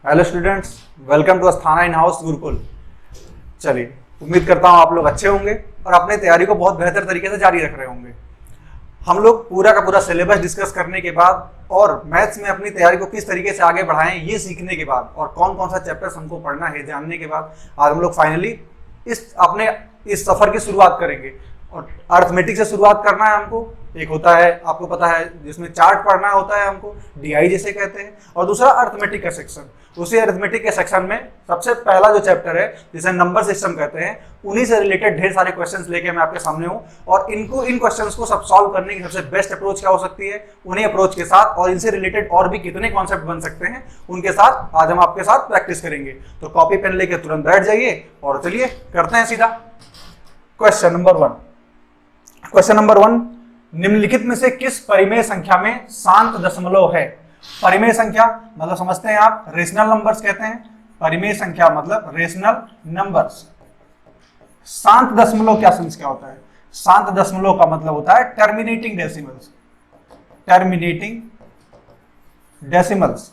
Hello students, welcome to Asthana in house Gurukul. चलिए, उम्मीद करता हूँ आप लोग अच्छे होंगे और अपनी तैयारी को बहुत बेहतर तरीके से जारी रख रहे होंगे। हम लोग पूरा का पूरा सिलेबस डिस्कस करने के बाद और मैथ्स में अपनी तैयारी को किस तरीके से आगे बढ़ाएं ये सीखने के बाद और कौन कौन सा चैप्टर्स हमको पढ़ना है जानने के बाद आज हम लोग फाइनली इस सफर की शुरुआत करेंगे। और अर्थमेटिक से शुरुआत करना है हमको। एक होता है, आपको पता है, जिसमें चार्ट पढ़ना होता है हमको, डीआई जिसे कहते हैं, और दूसरा अर्थमेटिक का सेक्शन। उसी अर्थमेटिक के सेक्शन में सबसे पहला जो चैप्टर है जिसे नंबर सिस्टम कहते हैं, उन्हीं से रिलेटेड ढेर सारे क्वेश्चंस लेके मैं आपके सामने हूँ। और इन क्वेश्चंस को सब सॉल्व करने की सबसे बेस्ट अप्रोच क्या हो सकती है, उन्हीं अप्रोच के साथ और इनसे रिलेटेड और भी कितने कॉन्सेप्ट बन सकते हैं उनके साथ आज हम आपके साथ प्रैक्टिस करेंगे। तो कॉपी पेन लेके तुरंत बैठ जाइए और चलिए करते हैं सीधा क्वेश्चन नंबर 1। क्वेश्चन नंबर 1, निम्नलिखित में से किस परिमेय संख्या में शांत दशमलव है? परिमेय संख्या मतलब समझते हैं आप, रेशनल नंबर्स कहते हैं। परिमेय संख्या मतलब रेशनल नंबर्स। शांत दशमलव क्या सेंस क्या होता है? शांत दशमलव का मतलब होता है terminating decimals. Terminating decimals.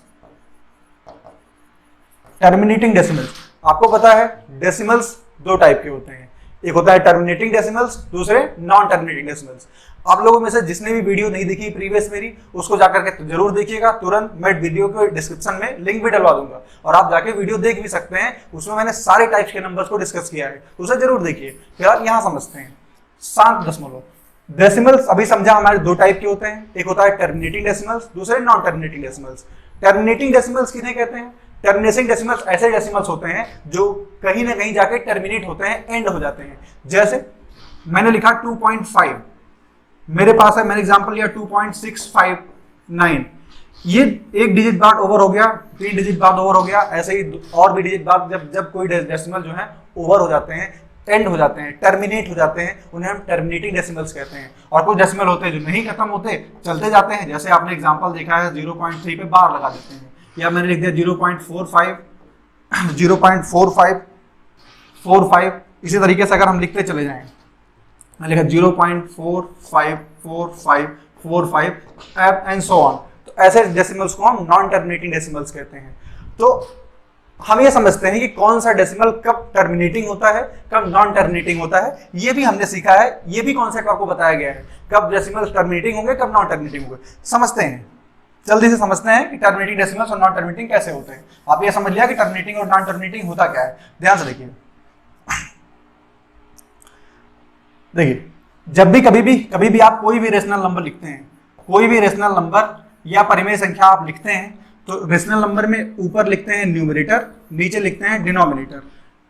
Terminating decimals, आपको पता है डेसिमल्स दो टाइप के होते हैं, एक होता है टर्मिनेटिंग डेसिमल्स, दूसरे नॉन टर्मिनेटिंग डेसिमल्स। आप लोगों में से जिसने भी वीडियो नहीं देखी प्रीवियस मेरी, उसको जाकर के जरूर देखिएगा। तुरंत मैं वीडियो के डिस्क्रिप्शन में लिंक भी डलवा दूंगा और आप जाके वीडियो देख भी सकते हैं। उसमें मैंने सारे टाइप्स के नंबर्स को डिस्कस किया है, तो उसे जरूर देखिए। फिलहाल यहाँ समझते हैं शांत दशमलव। डेसिमल्स अभी समझा हमारे दो टाइप के होते हैं, एक होता है टर्मिनेटिंग डेसिमल्स, दूसरे non terminating decimals. Terminating decimals किन्हें कहते हैं? टर्मिनेटिंग डेसिमल्स ऐसे डेसिमल्स होते हैं जो कहीं ना कहीं जाके टर्मिनेट होते हैं, एंड हो जाते हैं। जैसे मैंने लिखा 2.5, मेरे पास है, मैंने एग्जांपल लिया 2.659, ये एक डिजिट बाद ओवर हो गया, 3 डिजिट बाद ओवर हो गया, ऐसे ही और भी डिजिट बाद जब कोई डेसिमल जो है ओवर हो जाते हैं, एंड हो जाते हैं, टर्मिनेट हो जाते हैं, उन्हें हम टर्मिनेटिंग डेसिमल्स कहते हैं। और कुछ डेसिमल होते हैं जो नहीं खत्म होते, चलते जाते हैं। जैसे आपने एग्जांपल देखा है 0.3 पे बार लगा देते हैं, या मैंने लिख दिया 0.45, 0.4545। इसी तरीके से अगर हम लिखते चले जाएं, मैंने लिखा 0.454545 एंड सो ऑन, तो ऐसे डेसिमल्स को हम नॉन टर्मिनेटिंग डेसिमल्स कहते हैं। तो हम ये समझते हैं कि कौन सा डेसिमल कब टर्मिनेटिंग होता है, कब नॉन टर्मिनेटिंग होता है, ये भी हमने सीखा है। ये भी कॉन्सेप्ट आपको बताया गया है, कब डेसिमल टर्मिनेटिंग होंगे, कब नॉन टर्मिनेटिंग होंगे। समझते हैं, जल्दी से समझते हैं कि टर्मिनेटिंग डेसिमल्स और नॉन टर्मिनेटिंग कैसे होते हैं। आप ये समझ लिया कि टर्मिनेटिंग और नॉन टर्मिनेटिंग होता क्या है। ध्यान से देखिए, जब भी कभी भी आप कोई भी रेशनल नंबर लिखते हैं, कोई भी रेशनल नंबर या परिमेय संख्या आप लिखते हैं, तो रेशनल नंबर में ऊपर लिखते हैं न्यूमरेटर, नीचे लिखते हैं डिनोमिनेटर।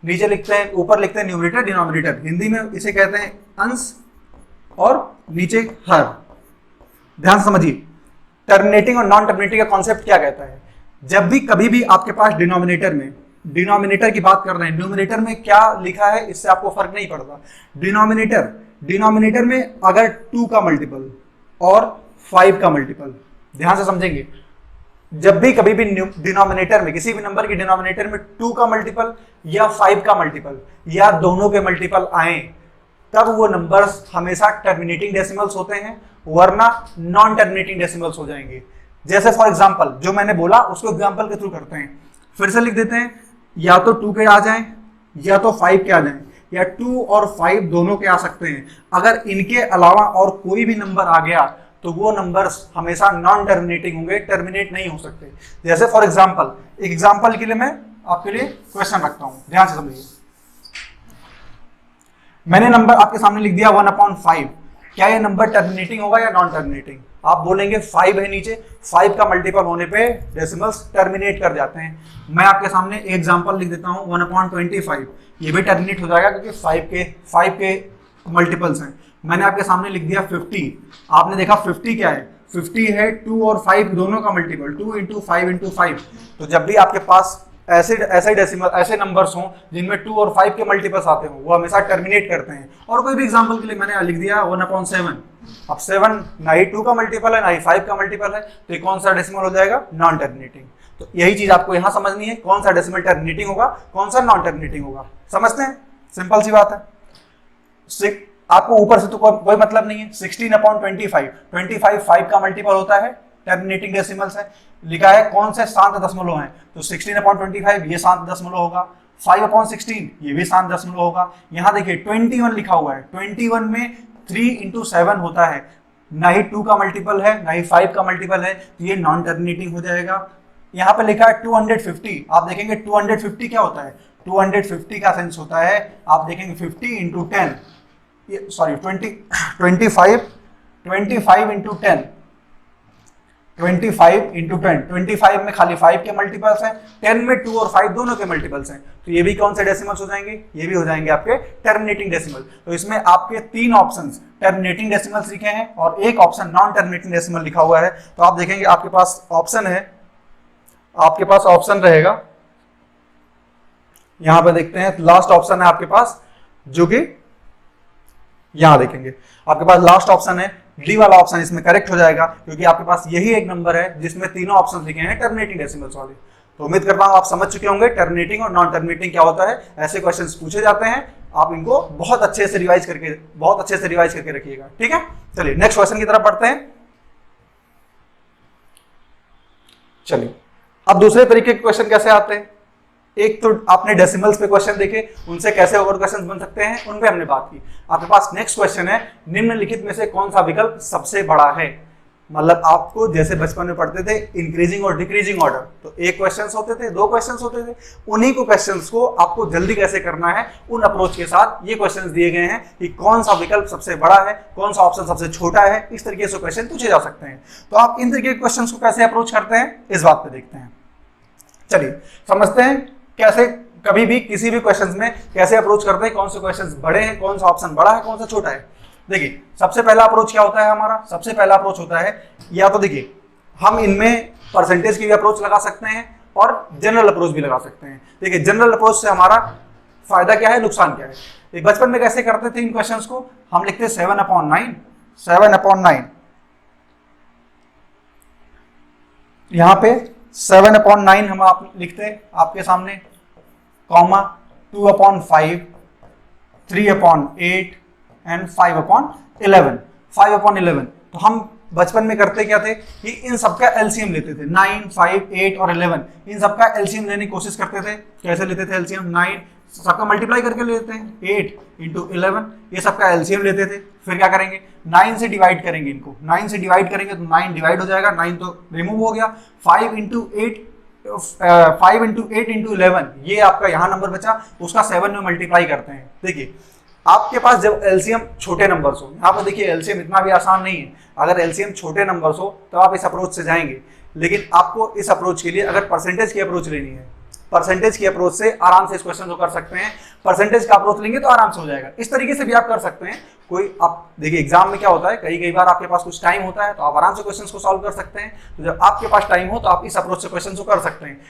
नीचे लिखते हैं, ऊपर लिखते हैं न्यूमरेटर डिनोमिनेटर, हिंदी में इसे कहते हैं अंश, और नीचे हर। ध्यान से समझिए, टर्मिनेटिंग और नॉन टर्मिनेटिंग का कॉन्सेप्ट क्या कहता है। जब भी कभी भी आपके पास डिनोमिनेटर में, डिनोमिनेटर की बात कर रहे हैं, न्यूमरेटर में क्या लिखा है इससे आपको फर्क नहीं पड़ता। डिनोमिनेटर में अगर 2 का मल्टीपल और 5 का मल्टीपल, ध्यान से समझेंगे, जब भी कभी भी डिनोमिनेटर में, किसी भी नंबर की डिनोमिनेटर में 2 का मल्टीपल या 5 का मल्टीपल या दोनों के मल्टीपल आए, तब वो नंबर्स हमेशा टर्मिनेटिंग डेसिमल्स होते हैं, वरना नॉन टर्मिनेटिंग डेसिमल्स हो जाएंगे। जैसे फॉर एग्जांपल जो मैंने बोला उसको एग्जांपल के थ्रू करते हैं, फिर से लिख देते हैं, या तो 2 के आ जाएं या तो 5 के आ जाएं, या 2 और 5 दोनों के आ सकते हैं। अगर इनके अलावा और कोई भी नंबर आ गया तो वो नंबर्स हमेशा नॉन टर्मिनेटिंग होंगे, टर्मिनेट नहीं हो सकते। जैसे फॉर एग्जांपल, एक एग्जांपल के लिए मैं आपके लिए क्वेश्चन रखता हूं, ध्यान से समझिए। मैंने नंबर आपके सामने लिख दिया 1/5, क्या ये नंबर टर्मिनेटिंग होगा या नॉन टर्मिनेटिंग? आप बोलेंगे 5 है नीचे, 5 का मल्टीपल होने पे डेसिमल्स टर्मिनेट कर जाते हैं। मैं आपके सामने एक एग्जांपल लिख देता हूं 1/25, ये भी टर्मिनेट हो जाएगा क्योंकि 5 के मल्टीपल्स हैं। मैंने आपके सामने लिख दिया 50, आपने देखा 50 क्या है, 50 है 2 और 5 दोनों का मल्टीपल, 2 × 5 × 5। तो जब भी आपके पास ऐसे डेसिमल, ऐसे नंबर्स हों जिनमें 2 और 5 के मल्टीपल्स आते हो, वो हमेशा टर्मिनेट करते हैं। और कोई भी एग्जांपल के लिए मैंने लिख दिया 1/7, अब 7 ना ही 2 का मल्टीपल है ना ही 5 का मल्टीपल है, तो ये कौन सा डेसिमल हो जाएगा? Non terminating. तो यही चीज आपको यहां समझनी है, कौन सा डेसिमल टर्मिनेटिंग होगा, कौन सा नॉन टर्मिनेटिंग होगा। समझते हैं, सिंपल सी बात है। आपको ऊपर से तो कोई मतलब नहीं है। 16/25, 25 5 का मल्टीपल होता है, टर्मिनेटिंग डेसिमल्स है। लिखा है कौन से शांत दशमलव हैं, तो 16/25 ये शांत दशमलव होगा, 5/16 ये भी शांत दशमलव होगा। यहाँ देखिए 21 लिखा हुआ है, 21 में 3 × 7 होता है, ना ही 2 का मल्टीपल है ना ही 5 का मल्टीपल है, तो ये नॉन टर्मिनेटिंग हो जाएगा। यहाँ पे लिखा है 250, आप देखेंगे 250 क्या होता है, 250 का सेंस होता है, आप देखेंगे 50 × 10, सॉरी 25 × 10, 25 × 10, 25 में खाली 5 के मल्टीपल्स हैं, 10 में 2 और 5 दोनों के मल्टीपल्स हैं, तो ये भी कौन से डेसिमल्स हो जाएंगे, ये भी हो जाएंगे आपके टर्मिनेटिंग डेसिमल। तो इसमें आपके 3 ऑप्शंस टर्मिनेटिंग डेसिमल्स लिखे हैं और एक ऑप्शन नॉन टर्मिनेटिंग डेसिमल लिखा हुआ है। तो आप देखेंगे आपके पास ऑप्शन है, आपके पास ऑप्शन रहेगा, यहां पे देखते हैं लास्ट ऑप्शन है आपके पास, जो कि यहां देखेंगे आपके पास लास्ट ऑप्शन है, डी वाला ऑप्शन इसमें करेक्ट हो जाएगा, क्योंकि आपके पास यही एक नंबर है जिसमें तीनों ऑप्शन लिखे हैं टर्मिनेटिंग डेसिमल्स वाले। तो उम्मीद करता हूं आप समझ चुके होंगे टर्मिनेटिंग और नॉन टर्मिनेटिंग क्या होता है, ऐसे क्वेश्चंस पूछे जाते हैं, आप इनको बहुत अच्छे से रिवाइज करके रखिएगा, ठीक है। चलिए नेक्स्ट क्वेश्चन की तरफ बढ़ते हैं। चलिए अब दूसरे तरीके के क्वेश्चन कैसे आते हैं, एक तो आपने डेसिमल्स पे क्वेश्चन देखे, उनसे कैसे और क्वेश्चन बन सकते हैं उन पे हमने बात की। आपके पास नेक्स्ट क्वेश्चन है, निम्नलिखित में से कौन सा विकल्प सबसे बड़ा है, मतलब आपको जैसे बचपन में पढ़ते थे इंक्रीजिंग और डिक्रीजिंग ऑर्डर, तो एक क्वेश्चंस होते थे, 2 क्वेश्चंस होते थे, उन्हीं को क्वेश्चंस को आपको जल्दी कैसे करना है उन अप्रोच के साथ ये क्वेश्चंस दिए गए हैं कि कौन सा विकल्प सबसे बड़ा है, कौन सा ऑप्शन सबसे छोटा है, इस तरीके से क्वेश्चन पूछे जा सकते हैं। तो आप इन तरीके के क्वेश्चंस को कैसे अप्रोच करते हैं इस बात पे देखते हैं। चलिए समझते हैं कैसे कभी भी किसी भी क्वेश्चंस में कैसे अप्रोच करते हैं, कौन से क्वेश्चंस बड़े हैं, कौन सा ऑप्शन बड़ा है, कौन सा छोटा है। देखिए सबसे पहला अप्रोच क्या होता है हमारा, सबसे पहला अप्रोच होता है, या तो देखिए हम इनमें परसेंटेज की भी अप्रोच लगा सकते हैं और जनरल अप्रोच भी लगा सकते हैं। देखिए जनरल अप्रोच से हमारा फायदा क्या है, नुकसान क्या है। बचपन में कैसे करते थे इन क्वेश्चंस को, हम लिखते 7/9, 7/9, यहां पे 7/9 हम आप लिखते आपके सामने, कॉमा 2/5, 3/8 एंड 5/11, 5/11। तो हम बचपन में करते क्या थे कि इन सबका एलसीएम लेते थे, 9, 5, 8 और 11, इन सबका एलसीएम लेने की कोशिश करते थे। कैसे लेते थे एलसीएम, 9 सबका मल्टीप्लाई करके लेते हैं, 8 × 11 ये सबका एलसीएम लेते थे। फिर क्या करेंगे, 9 से डिवाइड करेंगे, इनको 9 से डिवाइड करेंगे तो 9 डिवाइड हो जाएगा, 9 तो रिमूव हो गया, 5 × 8 × 11 ये आपका यहाँ नंबर बचा, उसका 7 में मल्टीप्लाई करते हैं। देखिए आपके पास जब एलसीएम छोटे नंबर्स हो, यहाँ पर देखिए एलसीएम इतना भी आसान नहीं है, अगर एलसीएम छोटे नंबर्स हो तो आप इस अप्रोच से जाएंगे, लेकिन आपको इस अप्रोच के लिए अगर परसेंटेज की अप्रोच लेनी है, परसेंटेज की अप्रोच से आराम से इस क्वेश्चन को कर सकते हैं, परसेंटेज का अप्रोच लेंगे तो आराम से हो जाएगा। इस तरीके से भी आप कर सकते हैं। कोई आप देखिए एग्जाम में क्या होता है, कई बार आपके पास कुछ टाइम होता है तो आप आराम से क्वेश्चंस को सॉल्व कर सकते हैं, तो जब आपके पास टाइम हो तो आप इस अप्रोच से क्वेश्चन को कर सकते हैं।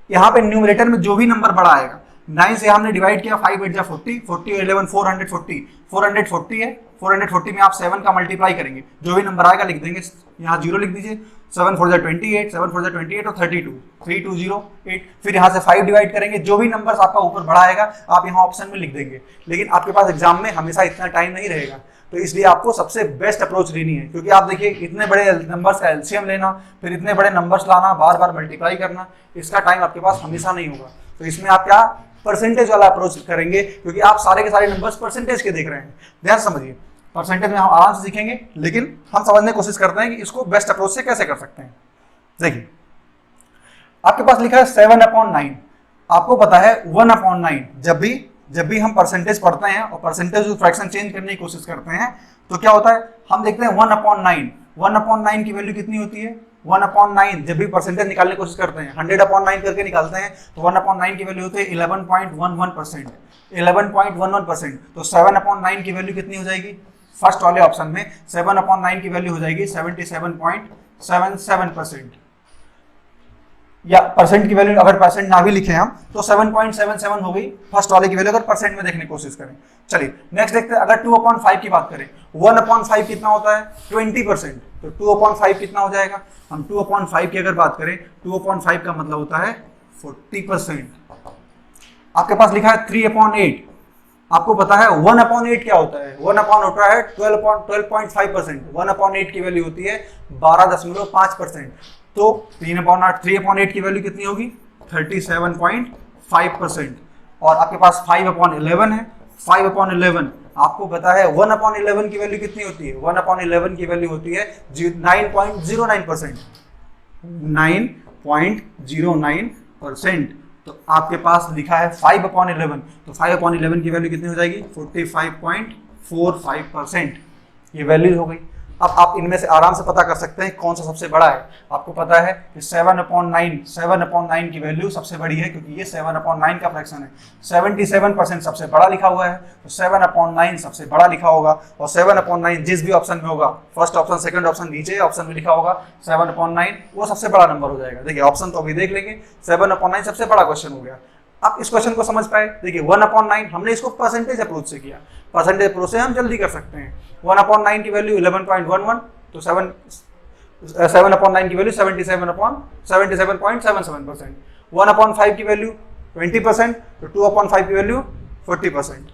यहाँ पे न्यूमरेटर में जो भी नंबर बड़ा आएगा, 9 से हमने डिवाइड किया, 5 8 जा 40, 40 और 11 440, 440 है, 440 में आप 7 का मल्टीप्लाई करेंगे, जो भी नंबर आएगा लिख देंगे, यहाँ 0 लिख दीजिए, 7 4 जा 28, 7 4 जा 28 और 32, 3208। फिर यहाँ से 5 डिवाइड करेंगे, जो भी नंबर आपका ऊपर बड़ा आएगा आप यहाँ ऑप्शन में लिख देंगे। लेकिन आपके पास एग्जाम में हमेशा इतना टाइम नहीं रहेगा, तो इसलिए आपको सबसे बेस्ट अप्रोच लेनी है, क्योंकि आप देखिए इतने बड़े नंबर्स का एलसीएम लेना, फिर इतने बड़े नंबर्स लाना, बार बार मल्टीप्लाई करना, इसका टाइम आपके पास हमेशा नहीं होगा। तो इसमें आप क्या परसेंटेज वाला अप्रोच करेंगे, क्योंकि आप सारे के सारे नंबर्स परसेंटेज के देख रहे हैं। ध्यान समझिए, परसेंटेज में हम आराम से सीखेंगे, लेकिन हम समझने की कोशिश करते हैं कि इसको बेस्ट अप्रोच से कैसे कर सकते हैं। देखिए आपके पास लिखा है 7/9, आपको पता है 1/9, जब भी हम परसेंटेज पढ़ते हैं और परसेंटेज फ्रैक्शन चेंज करने की कोशिश करते हैं तो क्या होता है, हम देखते हैं 1/9, 1/9 की वैल्यू कितनी होती है, 1/9 जब भी परसेंटेज निकालने की कोशिश करते हैं 100/9 करके निकालते हैं तो 1/9 की वैल्यू होती है 11.11%, 11.11%। तो 7/9 की वैल्यू कितनी हो जाएगी, फर्स्ट वाले ऑप्शन में 7/9 की वैल्यू हो जाएगी 77.77%, या परसेंट की वैल्यू अगर परसेंट ना भी लिखे हम तो 7.77 हो गई फर्स्ट वाले की वैल्यू, अगर परसेंट में देखने की कोशिश करें। चलिए नेक्स्ट देखते हैं, अगर 2/5 की बात करें, 1/5 कितना होता है 20%, तो 2/5 कितना हो जाएगा, हम 2/5 की अगर बात करें, 2/5 का मतलब होता है 40%। आपके पास लिखा है 3/8, आपको पता है 1/8 क्या होता है, 1/8 होता है 12.5%, 1/8 की वैल्यू होती है 12.5%। तो 3/8 3/8 की वैल्यू कितनी होगी 37.5%। और आपके पास 5/11 है। 5/11 आपको पता है 1/11 की वैल्यू कितनी होती है 1/11 की वैल्यू होती है 9.09%। 9.09%। तो आपके पास लिखा है 5/11, तो 5/11 की वैल्यू कितनी हो जाएगी 45.45%। ये वैल्यू हो गई। अब आप इनमें से आराम से पता कर सकते हैं कौन सा सबसे बड़ा है। आपको पता है कि 7/9 की वैल्यू सबसे बड़ी है, क्योंकि ये 7/9 का फ्रैक्शन है। 77% सबसे बड़ा लिखा हुआ है, तो 7/9 सबसे बड़ा लिखा होगा। और 7/9 जिस भी ऑप्शन में होगा, फर्स्ट ऑप्शन सेकंड ऑप्शन नीचे ऑप्शन में लिखा होगा 7/9, वो सबसे बड़ा नंबर हो जाएगा। देखिए ऑप्शन तो अभी देख लेंगे। 7/9 सबसे बड़ा क्वेश्चन हो गया। आप इस क्वेश्चन को समझ पाए। देखिए 1/9 हमने इसको परसेंटेज अप्रोच से किया। परसेंटेज अप्रोच से हम जल्दी कर सकते हैं। 1/9 की वैल्यू 11.11, तो 7/9 की वैल्यू 77.77%। 1/5 की वैल्यू 20%, तो 2/5 की वैल्यू 40%।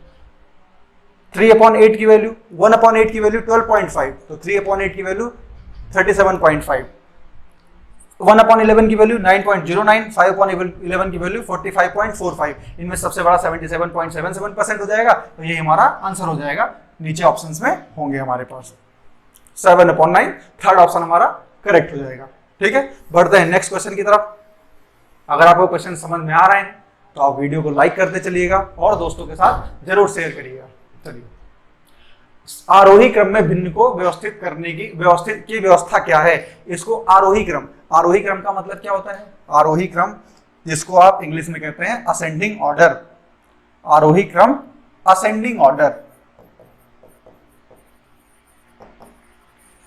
3/8 की वैल्यू 1/8 की वैल्यू 12.5, तो 3/8 की वैल्यू 37.5। 1/11 की वैल्यू 9.09, 5/11 की वैल्यू 45.45। इनमें सबसे बड़ा 77.77% हो जाएगा, तो ये हमारा आंसर हो जाएगा। नीचे ऑप्शंस में होंगे हमारे पास 7/9, थर्ड ऑप्शन हमारा करेक्ट हो जाएगा। ठीक है, बढ़ते हैं नेक्स्ट क्वेश्चन की तरफ। अगर आपको क्वेश्चन समझ में आ रहे हैं तो आप वीडियो को लाइक करते चलिएगा और दोस्तों के साथ जरूर शेयर करिएगा। चलिए, आरोही क्रम में भिन्न को व्यवस्थित करने की व्यवस्था क्या है। इसको आरोही क्रम का मतलब क्या होता है आरोही क्रम, जिसको आप इंग्लिश में कहते हैं असेंडिंग ऑर्डर। आरोही क्रम असेंडिंग ऑर्डर।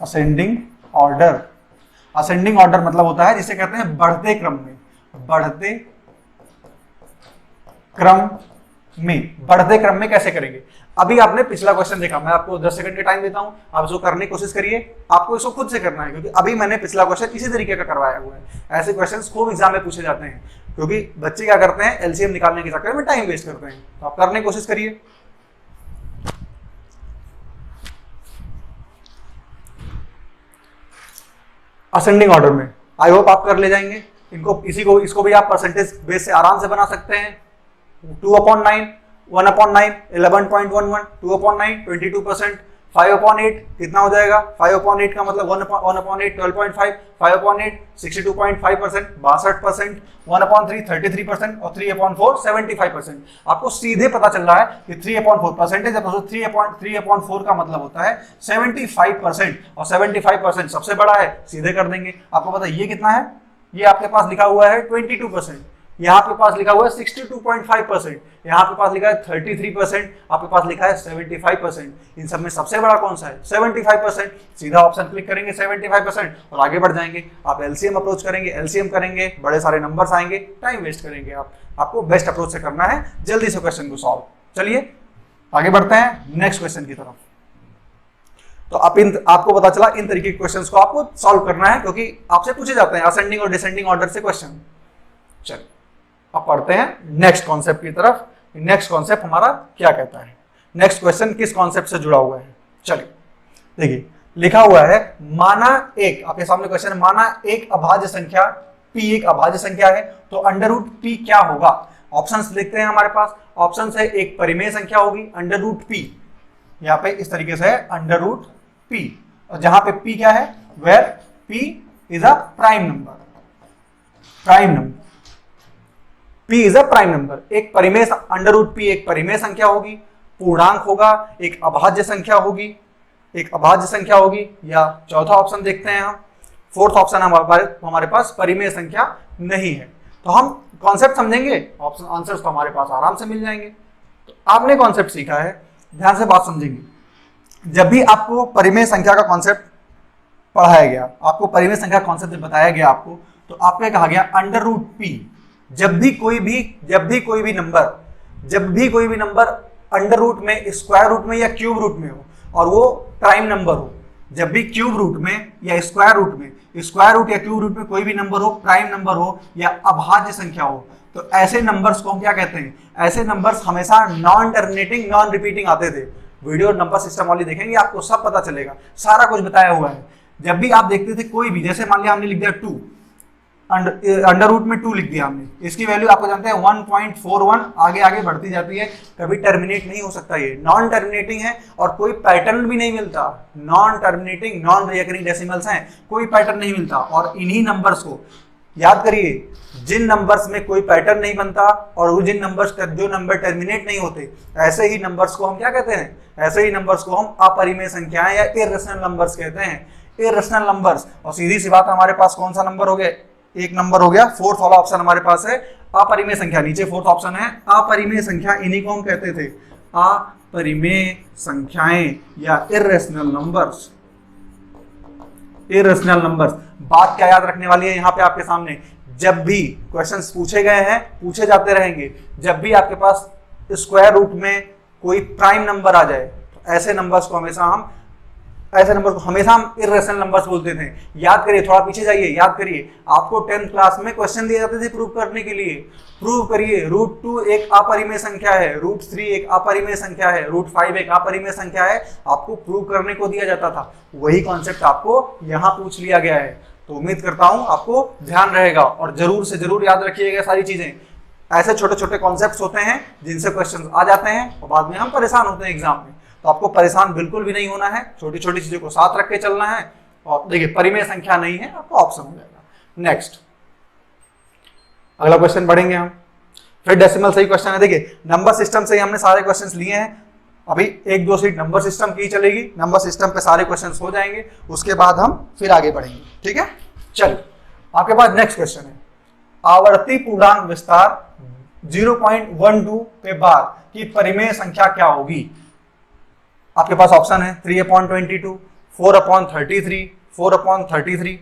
असेंडिंग ऑर्डर मतलब होता है जिसे कहते हैं बढ़ते क्रम में। बढ़ते क्रम में कैसे करेंगे। अभी आपने पिछला क्वेश्चन देखा, मैं आपको 10 सेकंड का टाइम देता हूं, आप जो करने की कोशिश करिए। आपको इसको खुद से करना है, क्योंकि अभी मैंने पिछला क्वेश्चन इसी तरीके का करवाया हुआ है। ऐसे क्वेश्चंस खूब एग्जाम में पूछे जाते हैं, क्योंकि बच्चे क्या करते हैं एलसीएम निकालने के चक्कर में टाइम वेस्ट करते हैं। तो आप करने की कोशिश करिए। असेंडिंग ऑर्डर में आई होप आप कर ले जाएंगे। इसको भी आप परसेंटेज बेस से आराम से बना सकते हैं। 2/9, 1/9 11.11, 2/9 22%, 5/8 कितना हो जाएगा 5/8 का मतलब 1/8 12.5, 5/8 62.5%, 62%, 1/3 33% और 3/4 75%। आपको सीधे पता चल रहा है कि 3/4 परसेंटेज, 3/4 का मतलब होता है 75%, और 75% सबसे बड़ा है, सीधे कर देंगे। आपको पता है ये कितना है, ये आपके पास लिखा हुआ है 22%, यहाँ पे पास लिखा हुआ है 62.5%, यहाँ पे पास लिखा है 33%, आपके पास लिखा है 75%। इन सब में सबसे बड़ा कौन सा है 75%। सीधा ऑप्शन क्लिक करेंगे 75% और आगे बढ़ जाएंगे। आप एलसीएम अप्रोच करेंगे, एलसीएम करेंगे, बड़े सारे नंबर्स आएंगे, टाइम वेस्ट करेंगे। आपको बेस्ट अप्रोच से करना है, जल्दी से क्वेश्चन को सॉल्व। चलिए आगे बढ़ते हैं नेक्स्ट क्वेश्चन की तरफ। तो आपको पता चला इन तरीके के क्वेश्चंस को आपको सॉल्व करना है, क्योंकि आपसे पूछे जाते हैं असेंडिंग और डिसेंडिंग ऑर्डर से क्वेश्चन। चलिए अब पढ़ते हैं नेक्स्ट कॉन्सेप्ट की तरफ। नेक्स्ट कॉन्सेप्ट हमारा क्या कहता है, नेक्स्ट क्वेश्चन किस कॉन्सेप्ट से जुड़ा हुआ है। चलिए देखिए लिखा हुआ है माना एक, आपके सामने क्वेश्चन है, माना एक अभाज्य संख्या p एक अभाज्य संख्या है, तो √p क्या होगा। ऑप्शंस लिखते हैं हमारे पास। ऑप्शन है एक परिमेय संख्या होगी √p, यहाँ पे इस तरीके से है √p, और जहां पे p क्या है where p is a prime number. p is a prime number. एक परिमेय √p एक परिमेय संख्या होगी, पूर्णांक होगा, एक अभाज्य संख्या होगी, या चौथा ऑप्शन देखते हैं हम, फोर्थ ऑप्शन हमारे पास परिमेय संख्या नहीं है। तो हम कॉन्सेप्ट समझेंगे, ऑप्शन आंसर्स तो हमारे पास आराम से मिल जाएंगे। तो आपने कॉन्सेप्ट सीखा है, ध्यान से बात समझेंगे। जब भी आपको परिमेय संख्या का कॉन्सेप्ट पढ़ाया गया, आपको परिमेय संख्या कॉन्सेप्ट बताया गया आपको, तो आपने कहा गया √p। जब भी कोई भी नंबर अंडर रूट में, स्क्वायर रूट में या क्यूब रूट में हो और वो प्राइम नंबर हो, जब भी क्यूब रूट में या स्क्वायर रूट या क्यूब रूट में कोई भी नंबर हो, प्राइम नंबर हो या अभाज्य संख्या हो, तो ऐसे नंबर्स को हम क्या कहते हैं। ऐसे नंबर्स हमेशा नॉन टर्मिनेटिंग नॉन रिपीटिंग आते थे। वीडियो नंबर सिस्टम वाली देखेंगे आपको सब पता चलेगा, सारा कुछ बताया हुआ है। जब भी आप देखते थे कोई भी, जैसे मान लिया हमने लिख दिया 2, अंडर रूट में 2 लिख दिया हमने। इसकी वैल्यू आपको जानते हैं 1.41, आगे आगे बढ़ती जाती है, कभी टर्मिनेट नहीं हो सकता, ये नॉन टर्मिनेटिंग है और कोई पैटर्न भी नहीं मिलता। Non terminating non recurring decimals हैं, कोई पैटर्न नहीं मिलता। और इन्हीं नंबर्स को याद करिए, जिन नंबर्स में कोई पैटर्न नहीं बनता और वो जिन नंबर्स जो नंबर टर्मिनेट नहीं होते, ऐसे ही नंबर्स को हम क्या कहते हैं, ऐसे ही नंबर्स को हम अपरिमेय संख्याएं या इर्रेशनल नंबर्स कहते हैं। इर्रेशनल नंबर्स, और सीधी सी बात, हमारे पास कौन सा नंबर हो गया, एक नंबर हो गया, फोर्थ वाला ऑप्शन हमारे पास है अपरिमेय संख्या, नीचे फोर्थ ऑप्शन है अपरिमेय संख्या, इन्हीं को हम कहते थे अपरिमेय संख्याएं या इर्रेशनल नंबर्स। इर्रेशनल नंबर्स, बात क्या याद रखने वाली है यहाँ पे आपके सामने, जब भी क्वेश्चंस पूछे गए हैं, पूछे जाते रहेंगे, जब भी आपके पास स्क्वायर रूट में कोई प्राइम नंबर आ जाए तो ऐसे नंबर्स को हमेशा हम इर्रेशनल नंबर्स बोलते थे। याद करिए, थोड़ा पीछे जाइए, याद करिए, आपको 10th क्लास में क्वेश्चन दिए जाते थे प्रूव करने के लिए। प्रूव करिए, √2 एक अपरिमेय संख्या है, √3 एक अपरिमेय संख्या है, √5 एक अपरिमेय संख्या है, आपको प्रूव करने को दिया जाता था। वही कॉन्सेप्ट आपको यहाँ पूछ लिया गया है, तो उम्मीद करता हूँ आपको ध्यान रहेगा और जरूर से जरूर याद रखिएगा सारी चीजें। ऐसे छोटे छोटे कॉन्सेप्ट्स होते हैं जिनसे क्वेश्चन आ जाते हैं और बाद में हम परेशान होते हैं एग्जाम में, तो आपको परेशान बिल्कुल भी नहीं होना है, छोटी छोटी चीजों को साथ रख के चलना है। और देखिए, परिमेय संख्या नहीं है, आपको ऑप्शन हो जाएगा। नेक्स्ट अगला क्वेश्चन पढ़ेंगे हम, फिर डेसिमल सही क्वेश्चन है। देखिए, नंबर सिस्टम से ही हमने सारे क्वेश्चंस लिए हैं, अभी 1-2 सीट नंबर सिस्टम की चलेगी, नंबर सिस्टम पे सारे क्वेश्चंस हो जाएंगे, उसके बाद हम फिर आगे बढ़ेंगे, ठीक है। चलिए, आपके पास नेक्स्ट क्वेश्चन है, आवर्ती पूर्णांक विस्तार 0.12 पे बार की परिमेय संख्या क्या होगी। आपके पास ऑप्शन है 3/22, 4/33, 4/33,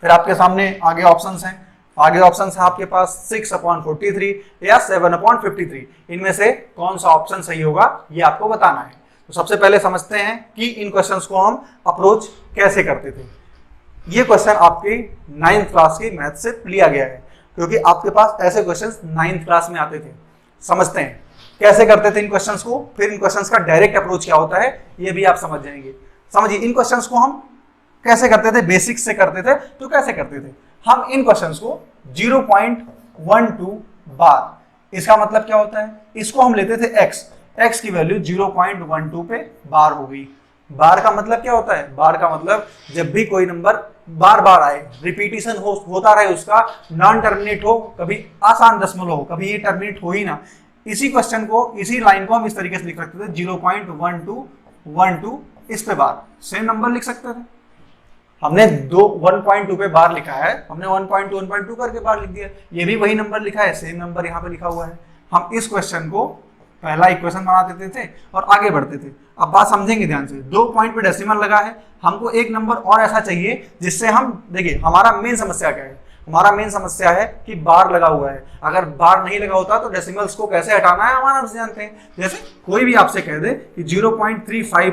फिर आपके सामने आगे ऑप्शंस हैं, आगे ऑप्शंस है आपके पास 6/43 या 7/53। इनमें से कौन सा ऑप्शन सही होगा ये आपको बताना है। तो सबसे पहले समझते हैं कि इन क्वेश्चंस को हम अप्रोच कैसे करते थे। ये क्वेश्चन आपकी 9th क्लास की मैथ से लिया गया है, क्योंकि आपके पास ऐसे क्वेश्चंस 9th क्लास में आते थे। समझते हैं कैसे करते थे इन क्वेश्चंस को, फिर इन क्वेश्चंस का डायरेक्ट अप्रोच क्या होता है ये भी आप समझ जाएंगे। समझिए, इन क्वेश्चंस को हम कैसे करते थे, बेसिक्स से करते थे। तो कैसे करते थे हम इन क्वेश्चंस को 0.12 बार, इसका मतलब क्या होता है, इसको हम लेते थे x की वैल्यू 0.12 पे बार हो गई। बार का मतलब क्या होता है, बार का मतलब जब भी कोई नंबर बार बार आए, रिपीटिशन होता रहे, उसका नॉन टर्मिनेट हो, कभी आसान दशमलव हो, कभी ये टर्मिनेट हो ही ना, इसी क्वेश्चन को, इसी लाइन को हम इस तरीके से लिख सकते थे 0.12 इस पे बार, सेम नंबर लिख सकते थे। हमने 1.2 पे बार लिखा है, हमने 1.2 करके बार लिख दिया, ये भी वही नंबर लिखा है, सेम नंबर यहाँ पे लिखा हुआ है। हम इस क्वेश्चन को पहला इक्वेशन बना देते थे और आगे बढ़ते थे। अब बात समझेंगे ध्यान से, 2 पॉइंट पे डेसिमल लगा है, हमको एक नंबर और ऐसा चाहिए जिससे हम, देखिए हमारा मेन समस्या क्या है, हमारा मेन समस्या है कि बार लगा हुआ है। अगर बार नहीं लगा होता तो डेसिमल्स को कैसे हटाना है हमारा हम जानते हैं। जैसे कोई भी आपसे कह दे कि 0.35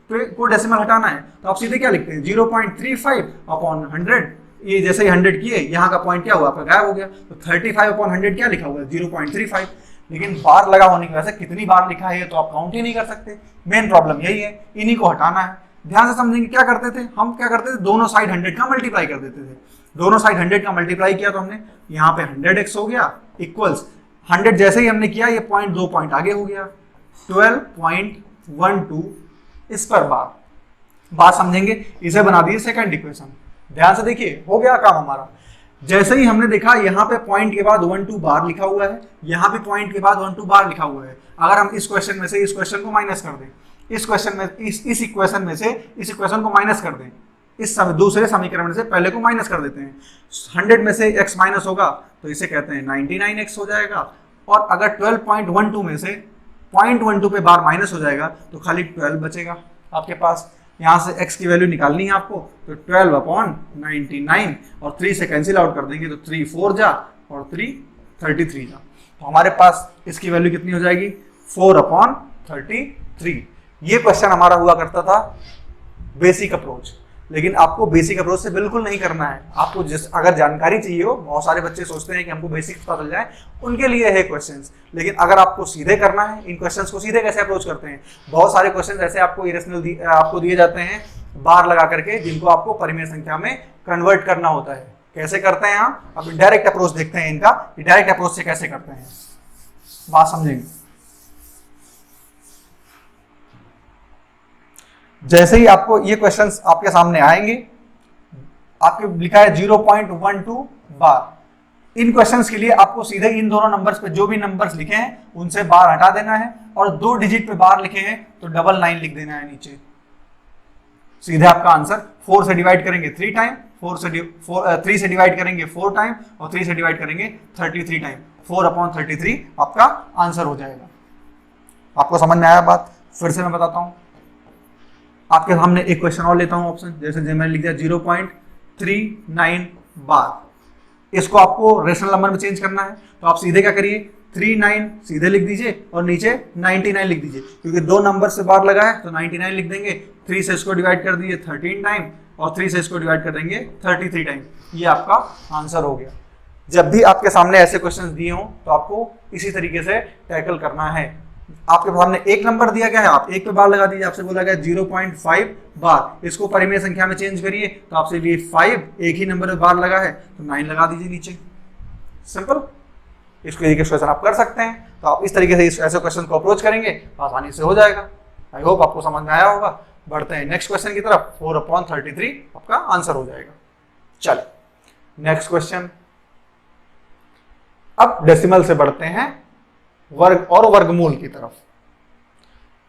पे को डेसिमल हटाना है, तो आप सीधे क्या लिखते हैं 0.35/100। ये जैसे ही 100 किए, यहाँ का पॉइंट क्या हुआ, आपका गायब हो गया। तो 35/100 क्या लिखा हुआ है 0.35। लेकिन बार लगा होने की वजह से कितनी बार लिखा है ये तो आप काउंट ही नहीं कर सकते। मेन प्रॉब्लम यही है, इन्हीं को हटाना है। ध्यान से समझेंगे क्या करते थे हम, क्या करते थे, दोनों साइड 100 का मल्टीप्लाई कर देते थे। दोनों साइड 100 का मल्टीप्लाई किया तो हमने यहाँ पे 100x हो गया इक्वल्स 100, जैसे ही हमने किया ये पॉइंट 2 पॉइंट आगे हो गया 12.12 इस पर बार। बात समझेंगे, इसे बना दिए सेकंड इक्वेशन। ध्यान से देखिए, हो गया काम हमारा। जैसे ही हमने देखा यहाँ पे पॉइंट के बाद 12 बार लिखा हुआ है, यहाँ भी पॉइंट के बाद 12 बार लिखा हुआ है। अगर हम इस क्वेश्चन में से इस क्वेश्चन को माइनस कर दें, इस क्वेश्चन में इस इक्वेशन में से इस इक्वेशन को माइनस कर दें, इस दूसरे समीकरण में से पहले को माइनस कर देते हैं। 100 में से x माइनस होगा तो इसे कहते हैं 99x हो जाएगा। और अगर 12.12 में से 0.12 पे बार माइनस हो जाएगा तो खाली 12 बचेगा आपके पास। यहाँ से x की वैल्यू निकालनी है आपको, तो 12/99 और 3 से कैंसिल आउट कर देंगे तो 3 4 जा और 3 33 जा। तो हमारे पास इसकी वैल्यू कितनी हो जाएगी 4/33। ये क्वेश्चन हमारा हुआ करता था बेसिक अप्रोच। लेकिन आपको बेसिक अप्रोच से बिल्कुल नहीं करना है। आपको जिस अगर जानकारी चाहिए हो, बहुत सारे बच्चे सोचते हैं कि हमको बेसिक पता चल जाए, उनके लिए है क्वेश्चंस। लेकिन अगर आपको सीधे करना है, इन क्वेश्चंस को सीधे कैसे अप्रोच करते हैं, बहुत सारे क्वेश्चंस ऐसे आपको इरेशनल आपको दिए जाते हैं बार लगा करके, जिनको आपको परिमेय संख्या में कन्वर्ट करना होता है। कैसे करते हैं हम? अब इनडायरेक्ट अप्रोच देखते हैं इनका, डायरेक्ट अप्रोच से कैसे करते हैं, बात समझेंगे। जैसे ही आपको ये क्वेश्चंस आपके सामने आएंगे, आपके लिखा है 0.12 बार, इन क्वेश्चंस के लिए आपको सीधे इन दोनों नंबर्स पे जो भी नंबर्स लिखे हैं उनसे बार हटा देना है, और 2 डिजिट पे बार लिखे हैं तो 99 लिख देना है नीचे। सीधे आपका आंसर 4 से डिवाइड करेंगे 3 टाइम, 3 से डिवाइड करेंगे 4 टाइम, और 3 से डिवाइड करेंगे 33 टाइम, 4/33 आपका आंसर हो जाएगा। आपको समझ में आया बात? फिर से मैं बताता हूं, आपके सामने एक क्वेश्चन और लेता हूं ऑप्शन, जैसे मैंने लिख दिया 0.39 बार, इसको आपको रेशनल नंबर में चेंज करना है, तो आप सीधे क्या करिए, 39 सीधे लिख दीजिए और नीचे 99 लिख दीजिए, क्योंकि 2 नंबर से बार लगा है तो 99 लिख देंगे। 3 से इसको डिवाइड कर दीजिए 13 टाइम, और 3 से इसको डिवाइड कर देंगे 33 टाइम, ये आपका आंसर हो गया। जब भी आपके सामने ऐसे क्वेश्चंस दिए हों तो आपको इसी तरीके से टैकल करना है। आपके सामने एक नंबर दिया गया है, आप एक पे बार लगा दीजिए, आपसे बोला गया 0.5 बार, इसको परिमेय संख्या में चेंज करिए, तो आपसे लिए 5, एक ही नंबर पे बार लगा है तो 9 लगा दीजिए नीचे। सिंपल, इसको एक क्वेश्चन आप कर सकते हैं। तो आप इस तरीके से ऐसे क्वेश्चन को अप्रोच करेंगे, आसानी से हो जाएगा। आई होप आपको समझ में आया होगा। बढ़ते हैं नेक्स्ट क्वेश्चन की तरफ। 4/33 आपका आंसर हो जाएगा। चलिए नेक्स्ट क्वेश्चन। अब डेसिमल से बढ़ते हैं वर्ग और वर्गमूल की तरफ।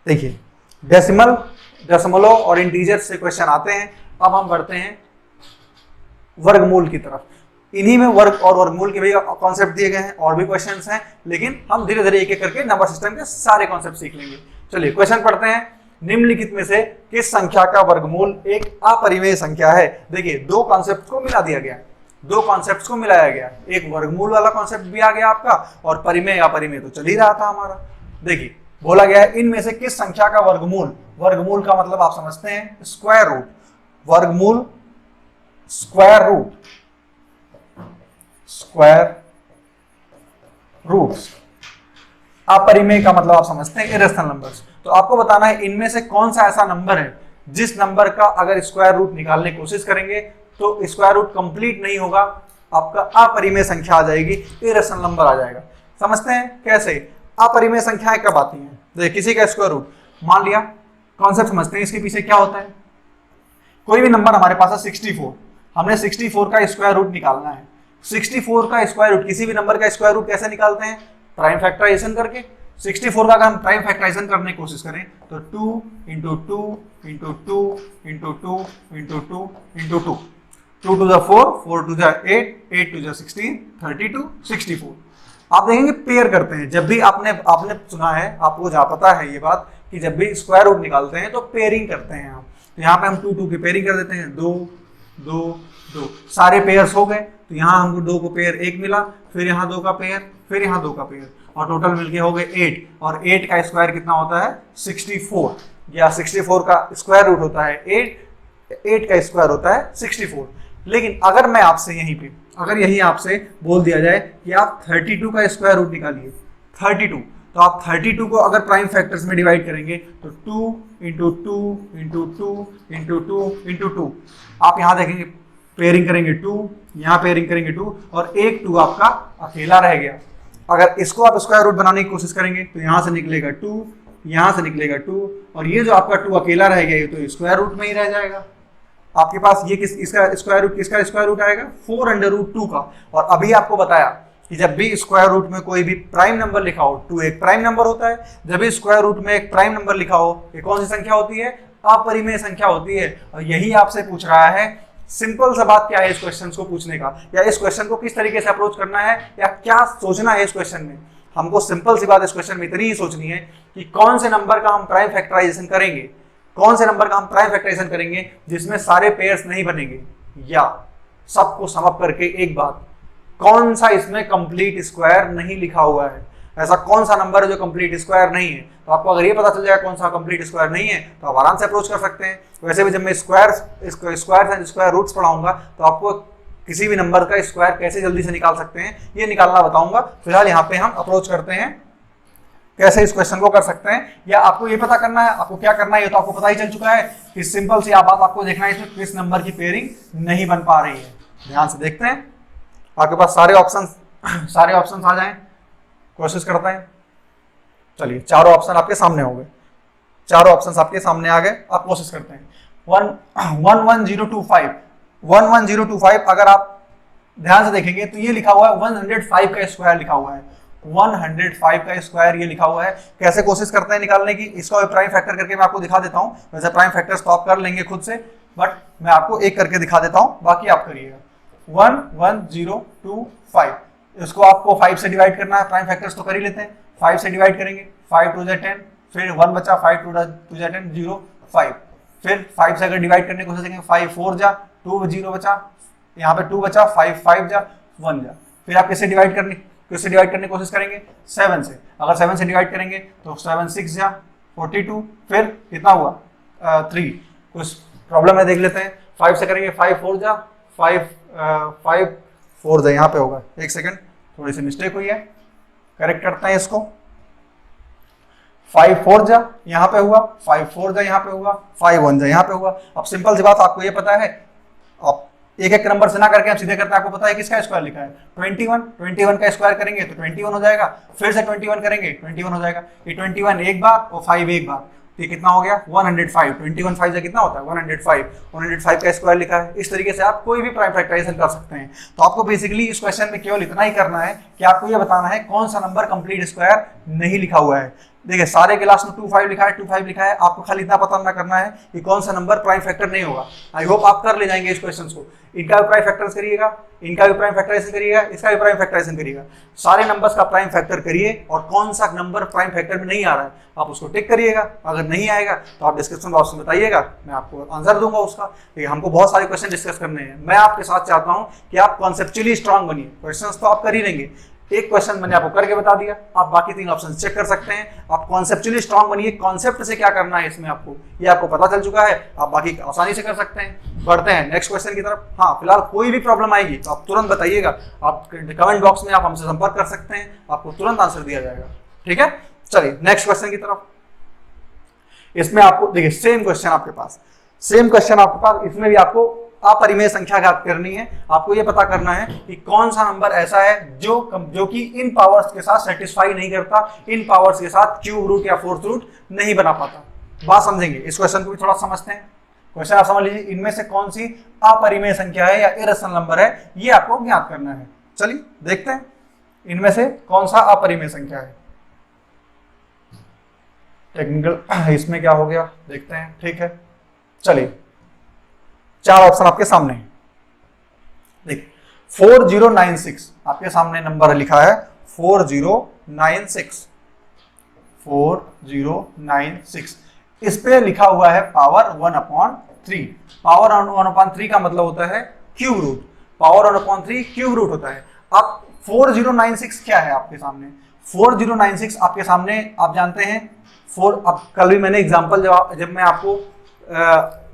देखिए डेसिमल, दशमलव और इंटीजर से क्वेश्चन आते हैं। अब हम बढ़ते हैं वर्गमूल की तरफ। इन्हीं में वर्ग और वर्गमूल के भी कॉन्सेप्ट दिए गए हैं, और भी क्वेश्चंस हैं, लेकिन हम धीरे धीरे एक एक करके नंबर सिस्टम के सारे कॉन्सेप्ट सीख लेंगे। चलिए क्वेश्चन पढ़ते हैं। निम्नलिखित में से किस संख्या का वर्गमूल एक अपरिमेय संख्या है? देखिए दो कॉन्सेप्ट को मिला दिया गया, दो कॉन्सेप्ट्स को मिलाया गया। एक वर्गमूल वाला कॉन्सेप्ट भी आ गया आपका, और परिमेय अपरिमेय तो चल ही रहा था हमारा। देखिए बोला गया है इनमें से किस संख्या का वर्गमूल, वर्गमूल का मतलब आप समझते हैं स्क्वायर रूट, वर्गमूल स्क्वायर रूट, स्क्वायर रूट्स। अपरिमेय का मतलब आप समझते हैं इरेशनल नंबर्स। तो आपको बताना है इनमें से कौन सा ऐसा नंबर है जिस नंबर का अगर स्क्वायर रूट निकालने की कोशिश करेंगे तो स्क्वायर रूट कंप्लीट नहीं होगा, आपका अपरिमेय संख्या आ जाएगी, इरेशनल नंबर आ जाएगा। समझते हैं कैसे? अपरिमेय संख्याएं कब आती हैं? देखिए किसी का स्क्वायर रूट मान लिया, कॉन्सेप्ट समझते हैं इसके पीछे क्या होता है। कोई भी नंबर हमारे पास है 64, हमने 64 का स्क्वायर रूट निकालना है। 64 का स्क्वायर रूट, किसी भी नंबर का स्क्वायर रूट कैसे निकालते हैं? प्राइम फैक्टराइजेशन करके। 64 का अगर हम प्राइम फैक्टराइजेशन करने की कोशिश करें तो 2 × 2 × 2 × 2 × 2 × 2, 2 to the 4, 4 to the 8, 8 to the 16, 32, 64। आप देखेंगे पेयर करते हैं। जब भी आपने सुना है, आपको जहाँ पता है ये बात कि जब भी स्क्वायर रूट निकालते हैं तो पेयरिंग करते हैं हम। तो यहाँ पे हम 2 2 की पेयरिंग कर देते हैं, 2 2 2, सारे पेयर्स हो गए। तो यहाँ हमको 2 को पेयर 1 मिला, फिर यहाँ 2 का पेयर, फिर यहाँ 2 का पेयर, और टोटल मिलके हो गए 8। और 8 का स्क्वायर कितना होता है? 64, या 64 का स्क्वायर रूट होता है 8, 8 का स्क्वायर होता है 64। लेकिन अगर मैं आपसे यहीं पे, अगर यही आपसे बोल दिया जाए कि आप 32 का स्क्वायर रूट निकालिए, 32, तो आप 32 को अगर प्राइम फैक्टर्स में डिवाइड करेंगे तो 2 × 2 × 2 × 2 × 2, आप यहाँ देखेंगे पेयरिंग करेंगे 2, यहाँ पेयरिंग करेंगे 2, और एक 2 आपका अकेला रह गया। अगर इसको आप स्क्वायर रूट बनाने की कोशिश करेंगे तो यहाँ से निकलेगा 2, यहाँ से निकलेगा 2, और ये जो आपका 2 अकेला रह गया ये तो स्क्वायर रूट में ही रह जाएगा। आपके पास ये इसका स्क्वायर रूट, किसका स्क्वायर रूट आएगा? 4√2 का। और अभी आपको बताया कि जब भी स्क्वायर रूट में कोई भी प्राइम नंबर लिखा हो, 2 एक प्राइम नंबर होता है, जब भी स्क्वायर रूट में एक प्राइम नंबर लिखा हो, ये कौन सी संख्या होती है? अपरिमेय संख्या होती है। और यही आपसे पूछ रहा है। सिंपल सा बात क्या है इस क्वेश्चन को पूछने का, या इस क्वेश्चन को किस तरीके से अप्रोच करना है, या क्या सोचना है इस क्वेश्चन में। हमको सिंपल सी बात इस क्वेश्चन में इतनी ही सोचनी है कि कौन से नंबर का हम प्राइम फैक्टराइजेशन करेंगे, कौन से नंबर का हम प्राइम फैक्टराइजेशन करेंगे जिसमें सारे पेयर्स नहीं बनेंगे, या सबको सम अप करके एक बात, कौन सा इसमें कंप्लीट स्क्वायर नहीं लिखा हुआ है, ऐसा कौन सा नंबर है जो कंप्लीट स्क्वायर नहीं है। तो आपको अगर ये पता चल जाए कौन सा कंप्लीट स्क्वायर नहीं है तो आप आराम से अप्रोच कर सकते हैं। वैसे भी जब मैं स्क्वायर रूट्स पढ़ाऊंगा तो आपको किसी भी नंबर का स्क्वायर कैसे जल्दी से निकाल सकते हैं ये निकालना बताऊंगा। फिलहाल यहाँ पे हम अप्रोच करते हैं कैसे इस क्वेश्चन को कर सकते हैं, या आपको ये पता करना है आपको क्या करना है, ये तो आपको पता ही चल चुका है कि सिंपल सी बात आपको देखना है इसमें किस नंबर की पेयरिंग नहीं बन पा रही है। ध्यान से देखते हैं, आपके पास सारे ऑप्शन आ जाएं, कोशिश करते हैं। चलिए चारों ऑप्शन आपके सामने हो गए, चारों ऑप्शन आपके सामने आ गए, आप कोशिश करते हैं। 11025 अगर आप ध्यान से देखेंगे तो ये लिखा हुआ है 105 का स्क्वायर लिखा हुआ है, 105 का स्क्वायर ये लिखा हुआ है। कैसे कोशिश करते हैं निकालने की, इसका प्राइम फैक्टर करके मैं आपको दिखा देता हूं। वैसे प्राइम फैक्टर तो आप कर लेंगे खुद से, बट मैं आपको एक करके दिखा देता हूं, बाकी आप करिएगा। 11025 इसको आपको 5 से डिवाइड करना है, प्राइम फैक्टर्स तो कर ही लेते हैं। 5 से डिवाइड करेंगे, 5 2 10, फिर 1 बचा, 5 2 10 0 5, फिर 5 से अगर डिवाइड करने की कोशिश करेंगे, 5 4 जा 2 0 बचा, यहाँ पे 2 बचा, 5 5 जा 1 जा। फिर आप किससे डिवाइड करने की कोशिश करेंगे, 7 से। अगर 7 से डिवाइड करेंगे तो 7 6 जा 42, फिर कितना हुआ 3। कुछ प्रॉब्लम है देख लेते हैं। 5 से करेंगे, 5 4 जा 5 4 जा, यहाँ पे होगा, एक सेकंड थोड़ी सी मिस्टेक हुई है, करेक्ट करते हैं इसको। 5 4 जा यहाँ पे हुआ, 5 4 जा यहाँ पे हुआ, 5 1 जा यहाँ पे हुआ। अब सिंपल सी बात, आपको ये पता है, आप एक एक नंबर से ना करके हम सीधे करते हैं। आपको पता है किसका स्क्वायर लिखा है, 21 का स्क्वायर करेंगे तो 21 हो जाएगा, फिर से 21 करेंगे 21 हो जाएगा। ये 21 एक बार और 5 एक बार, तो ये कितना हो गया 105। 21 5 से कितना होता है 105 का स्क्वायर लिखा है। इस तरीके से आप कोई भी प्राइम फैक्टराइजेशन कर सकते हैं। तो आपको बेसिकली इस क्वेश्चन में केवल इतना ही करना है कि आपको ये बताना है कौन सा नंबर कंप्लीट स्क्वायर नहीं लिखा हुआ है। देखिए सारे के लास्ट में 25 लिखा है, 25 लिखा है, आपको खाली इतना पता ना करना है कि कौन सा नंबर प्राइम फैक्टर नहीं होगा। आई होप आप कर ले जाएंगे इस क्वेश्चन को। इनका भी प्राइम फैक्टर्स करिएगा, इनका भी प्राइम फैक्टराइजेशन करिएगा, इसका भी प्राइम फैक्टराइजेशन करिएगा। सारे नंबर्स का प्राइम फैक्टर करिए और कौन सा नंबर प्राइम फैक्टर में नहीं आ रहा है आप उसको टिक करिएगा। अगर नहीं आएगा तो आप डिस्क्रिप्शन बॉक्स में बताइएगा, मैं आपको आंसर दूंगा उसका। हमको बहुत सारे क्वेश्चन डिस्कस करने हैं। मैं आपके साथ चाहता हूं कि आप कॉन्सेप्चुअली स्ट्रांग बनिए। क्वेश्चंस तो आप कर ही लेंगे, एक क्वेश्चन मैंने आपको करके बता दिया, आप बाकी 3 ऑप्शन चेक कर सकते हैं। आप कॉन्सेप्चुअली स्ट्रांग बनिए, कॉन्सेप्ट से क्या करना है इसमें आपको ये आपको पता चल चुका है, आप बाकी आसानी से कर सकते हैं। बढ़ते हैं नेक्स्ट क्वेश्चन की तरफ। हाँ फिलहाल कोई भी प्रॉब्लम आएगी तो आप तुरंत बताइएगा, आप कमेंट बॉक्स में आप हमसे संपर्क कर सकते हैं, आपको तुरंत आंसर दिया जाएगा। ठीक है, चलिए नेक्स्ट क्वेश्चन की तरफ। इसमें आपको देखिए सेम क्वेश्चन आपके पास, इसमें भी आपको अपरिमेय संख्या ज्ञात करनी है। आपको यह पता करना है कि कौन सा नंबर ऐसा है जो कि इन पावर्स के साथ सेटिस्फाई नहीं करता, इन पावर्स के साथ क्यूब रूट या फोर्थ रूट नहीं बना पाता। बात समझेंगे, इस क्वेश्चन को भी थोड़ा समझते हैं। क्वेश्चन आप समझ लीजिए, इनमें से कौन सी अपरिमेय संख्या है या इरेशनल नंबर है, ये आपको ज्ञात करना है। चलिए देखते हैं इनमें से कौन सा अपरिमेय संख्या है। टेक्निकल इसमें क्या हो गया देखते हैं। ठीक है, चलिए 4 ऑप्शन आपके सामने हैं। देखिए 4096 आपके सामने नंबर लिखा है 4096। इस पे लिखा हुआ है पावर 1/3। पावर 1/3 का मतलब होता है cube root. Power 1/3 cube root होता है। अब 4096 क्या है आपके सामने? 4096 आपके सामने, आप जानते हैं अब कल भी मैंने एग्जांपल जब मैं आपको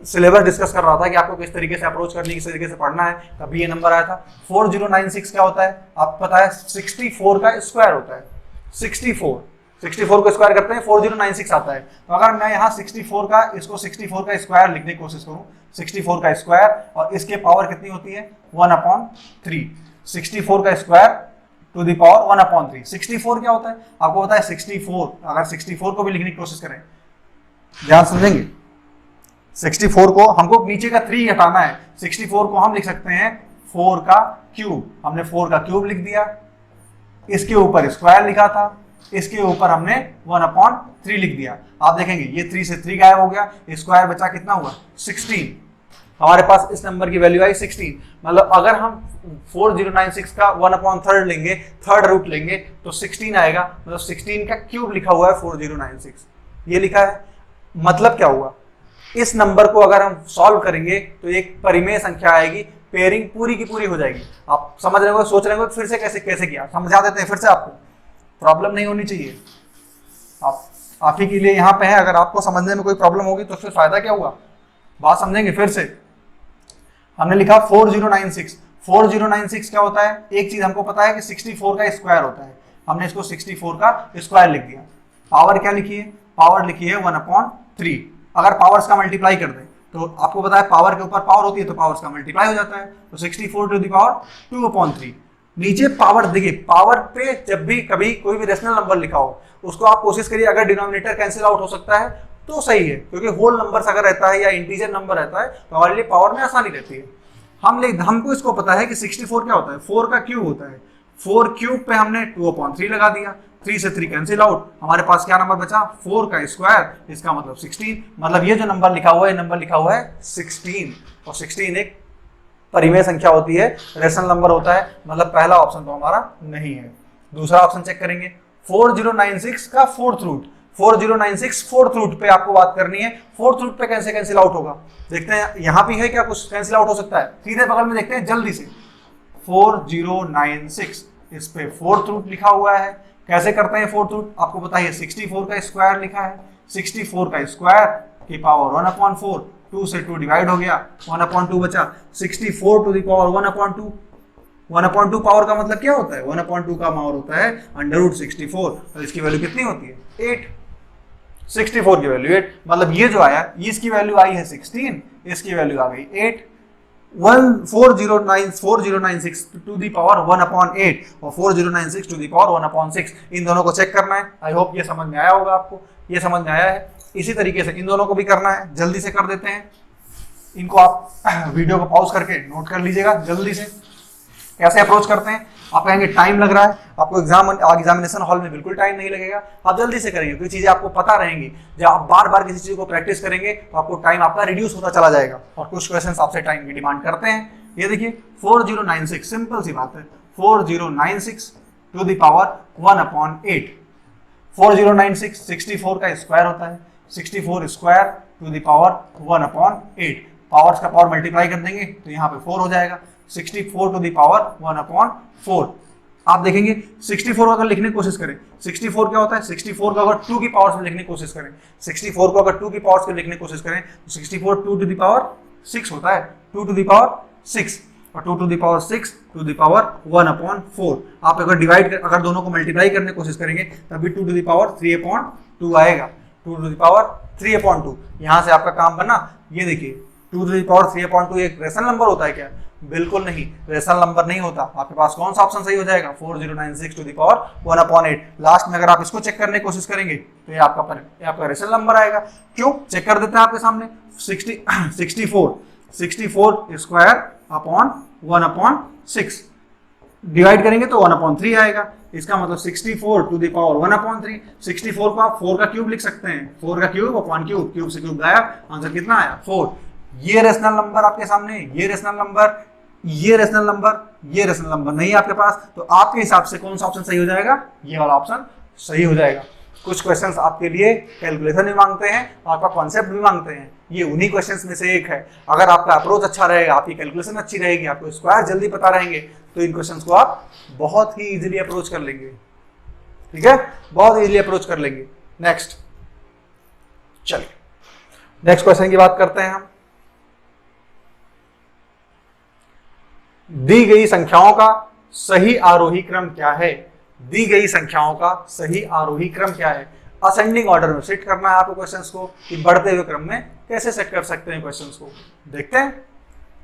सिलेबस डिस्कस कर रहा था कि आपको किस तरीके से अप्रोच करनी है, किस तरीके से पढ़ना है, तभी ये नंबर आया था। 4096 क्या होता है आपको पता है? 64 का स्क्वायर होता है। 64 को स्क्वायर करते हैं 4096 आता है। तो अगर मैं यहाँ 64 का स्क्वायर लिखने की कोशिश करूँ, 64 का स्क्वायर, और इसके पावर कितनी होती है 1/3। 64 का स्क्वायर टू द पावर 1/3। 64 क्या होता है आपको पता है? 64 अगर 64 को भी लिखने की कोशिश करें, ध्यान समझेंगे, 64 को हमको नीचे का 3 हटाना है। 64 को हम लिख सकते हैं 4 का क्यूब। हमने 4 का क्यूब लिख दिया, इसके ऊपर स्क्वायर लिखा था, इसके ऊपर हमने 1/3 लिख दिया। आप देखेंगे ये 3 से 3 गायब हो गया, स्क्वायर बचा कितना हुआ 16। हमारे पास इस नंबर की वैल्यू आई 16। मतलब अगर हम 4096 का 1/3 लेंगे, थर्ड रूट लेंगे तो 16 आएगा। मतलब 16 का क्यूब लिखा हुआ है 4096, ये लिखा है। मतलब क्या हुआ, इस नंबर को अगर हम सॉल्व करेंगे तो एक परिमेय संख्या आएगी, पेयरिंग पूरी की पूरी हो जाएगी। आप समझ रहे हो, सोच रहे हो फिर से कैसे किया, समझा देते हैं फिर से, आपको प्रॉब्लम नहीं होनी चाहिए। आप ही के लिए यहाँ पे है, अगर आपको समझने में कोई प्रॉब्लम होगी तो फिर फायदा क्या हुआ, बात समझेंगे फिर से। हमने लिखा 4096। 4096 क्या होता है? एक चीज हमको पता है कि 64 का स्क्वायर होता है, हमने इसको 64 का स्क्वायर लिख दिया। पावर क्या लिखी है? पावर लिखी है 1/3। अगर पावर्स का मल्टीप्लाई कर दें तो आपको पता है पावर के ऊपर पावर होती है तो पावर का मल्टीप्लाई हो जाता है, तो 64 टू द पावर 2/3। नीचे पावर देखिए, पावर पे जब भी कभी कोई भी रेशनल नंबर लिखा हो उसको आप कोशिश करिए अगर डिनोमिनेटर कैंसिल आउट हो सकता है तो सही है, क्योंकि होल नंबर अगर रहता है या इंटीजर नंबर रहता है तो हमारे लिए पावर में आसानी रहती है। हमको इसको पता है कि 64 क्या होता है, 4 का क्यूब होता है, 4 क्यूब पे हमने 2/3 लगा दिया, 3 से 3 कैंसिल आउट, हमारे पास क्या नंबर बचा 4 का स्क्वायर, इसका मतलब 16। मतलब ये जो नंबर लिखा हुआ है, नंबर लिखा हुआ है 16, और 16 एक परिमेय संख्या होती है, रेशनल नंबर होता है, मतलब पहला ऑप्शन तो हमारा नहीं है। दूसरा ऑप्शन चेक करेंगे, 4096 का फोर्थ रूट, 4096 फोर्थ रूट पे आपको बात करनी है, फोर्थ रूट पे कैसे कैंसिल आउट होगा देखते हैं। यहां भी है क्या कुछ कैंसिल आउट हो सकता है, सीधे बगल में देखते हैं जल्दी से, 4096 इस पे फोर्थ रूट लिखा हुआ है, कैसे करते हैं फोर्थ रूट, आपको पता है 64 का स्क्वायर लिखा है, 64 का स्क्वायर की पावर 1/4, 2 से 2 डिवाइड हो गया, 1/2 बचा, 64 टू द पावर 1/2, 1/2 पावर का मतलब क्या होता है, 1/2 का पावर होता है √64, तो इसकी वैल्यू कितनी होती है 8, 64 की वैल्यू 8, मतलब ये जो आया इसकी वैल्यू आई है 16, इसकी वैल्यू आ गई 8, 4096 टू द पावर 1/8 और 4096 टू द पावर 1/6, इन दोनों को चेक करना है। आई होप ये समझ में आया होगा आपको, ये समझ में आया है। इसी तरीके से इन दोनों को भी करना है, जल्दी से कर देते हैं इनको, आप वीडियो को पॉज करके नोट कर लीजिएगा जल्दी से। कैसे अप्रोच करते हैं, आप कहेंगे टाइम लग रहा है, आपको एग्जामिनेशन हॉल में बिल्कुल टाइम नहीं लगेगा, आप जल्दी से करेंगे, कोई चीजें आपको पता रहेंगी, जब आप बार बार किसी चीज को प्रैक्टिस करेंगे तो आपको टाइम आपका रिड्यूस होता चला जाएगा, और कुछ क्वेश्चंस आपसे टाइम की डिमांड करते हैं। ये देखिए 4096, सिंपल सी बात है, 4096 टू द पावर 1/8, 4096 64 का स्क्वायर होता है, 64 square to the power 1/8, powers का पावर मल्टीप्लाई कर देंगे तो यहाँ पे 4 हो जाएगा, 64 टू द पावर 1/4। आप देखेंगे 64 को अगर लिखने की कोशिश करें, 64 क्या होता है, 64 को अगर 2 की पावर से लिखने की कोशिश करें, 64 को अगर 2 की पावर से लिखने की कोशिश करें तो 64 2 टू द पावर 6 होता है, 2 टू द पावर 6, और 2 to the power 6 to the power 1/4। आप अगर अगर दोनों को मल्टीप्लाई करने की कोशिश करेंगे तभी 2 टू द पावर 3/2 आएगा, 2 टू द पावर 3/2। यहाँ से आपका काम बना, ये देखिए 2 टू द पावर 3/2 एक रेशनल नंबर होता है क्या, बिल्कुल नहीं, रेशनल नंबर नहीं होता। आपके पास कौन सा ऑप्शन सही हो जाएगा, 4096 टू द पावर 1/8। लास्ट में अगर आप इसको चेक करने की कोशिश करेंगे तो ये आपका रेशनल नंबर आएगा। क्यों, चेक कर देते हैं आपके सामने, 64 स्क्वायर अपॉन 1/6 डिवाइड करेंगे तो 1/3 आएगा, इसका मतलब 64 टू द पावर 1/3। 64 को आप 4 का क्यूब लिख सकते हैं, 4 का क्यूब अपॉन क्यूब, क्यूब से क्यूब गायब, आंसर कितना आया 4। ये रेशनल नंबर आपके सामने, ये रेशनल नंबर, ये रेशनल नंबर, ये रेशनल नंबर नहीं है आपके पास, तो आपके हिसाब से कौन सा ऑप्शन सही हो जाएगा, ये वाला ऑप्शन सही हो जाएगा। कुछ क्वेश्चंस आपके लिए कैलकुलेशन भी मांगते हैं, आपका कॉन्सेप्ट भी मांगते हैं, ये उन्हीं क्वेश्चंस में से एक है। अगर आपका अप्रोच अच्छा रहेगा, आपकी कैलकुलेशन अच्छी रहेगी, आपको स्क्वायर जल्दी पता रहेंगे, तो इन क्वेश्चंस को आप बहुत ही इजीली अप्रोच कर लेंगे। ठीक है, बहुत इजीली अप्रोच कर लेंगे। नेक्स्ट, चलिए नेक्स्ट क्वेश्चन की बात करते हैं हम। दी गई संख्याओं का सही आरोही क्रम क्या है, दी गई संख्याओं का सही आरोही क्रम क्या है। असेंडिंग ऑर्डर में सेट करना है आपको क्वेश्चंस को, कि बढ़ते हुए क्रम में कैसे सेट कर सकते हैं क्वेश्चंस को। देखते हैं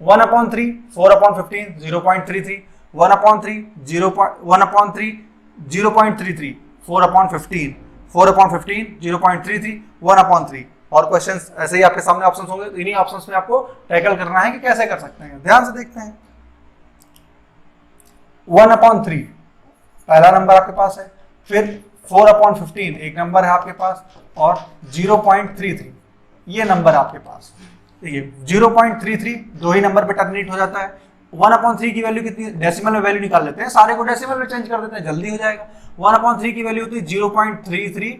1/3 4/15 0.33, 1/3 0.33 0.33, 4/15 4/15 0.33, 1/3। और क्वेश्चंस ऐसे ही आपके सामने ऑप्शंस होंगे, तो इन्हीं ऑप्शंस में आपको टैकल करना है कि कैसे कर सकते हैं। ध्यान से देखते हैं, 1/3 पहला नंबर आपके पास है, फिर 4/15 एक नंबर है आपके पास, और 0.33 ये नंबर आपके पास। देखिए 0.33 दो ही नंबर पे टर्मिनेट हो जाता है। 1/3 की वैल्यू कितनी, डेसिमल में वैल्यू निकाल लेते हैं, सारे को डेसिमल में चेंज कर देते हैं, जल्दी हो जाएगा। 1/3 की वैल्यू होती है 0.33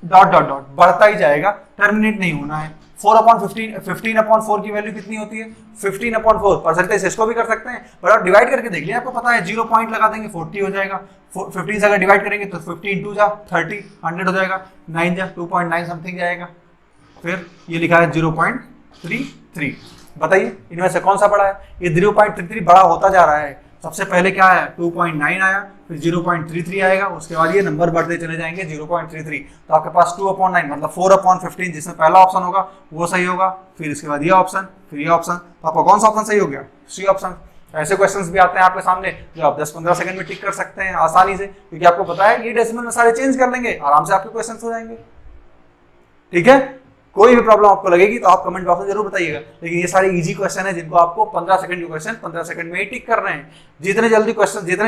डॉट डॉट डॉट, बढ़ता ही जाएगा, टर्मिनेट नहीं होना है। 4/15 15/4 की वैल्यू कितनी होती है 15/4, परसेंटेज इसको भी कर सकते हैं, पर आप डिवाइड करके देख लिया, आपको पता है 0 पॉइंट लगा देंगे 40 हो जाएगा। 15 से अगर डिवाइड करेंगे तो 15 2 जा 30, 100 हो जाएगा, 9 जा 2.9 समथिंग जाएगा। फिर ये लिखा है 0.33, बताइए इनमें से कौन सा बड़ा है। ये 0.33 बड़ा होता जा रहा है, सबसे पहले क्या आया 2.9 आया, फिर 0.33 आएगा, उसके बाद ये नंबर बढ़ते चले जाएंगे 0.33, तो आपके पास 2/9 मतलब 4/15 जिसमें पहला ऑप्शन होगा वो सही होगा, फिर इसके बाद ये ऑप्शन, फिर ये ऑप्शन, तो आपका कौन सा ऑप्शन सही हो गया? C option. ऐसे क्वेश्चंस भी आते हैं आपके सामने जो आप 10-15 सेकंड में टिक कर सकते हैं आसानी से, क्योंकि आपको पता है ये डेसिमल में सारे चेंज कर लेंगे, आराम से आपके क्वेश्चंस हो जाएंगे। ठीक है, कोई भी प्रॉब्लम आपको लगेगी तो आप कमेंट बॉक्स में जरूर बताइएगा, लेकिन ये सारे इजी क्वेश्चन है जिनको आपको 15 सेकंड के क्वेश्चन 15 सेकंड में ही टिक करने हैं। जितने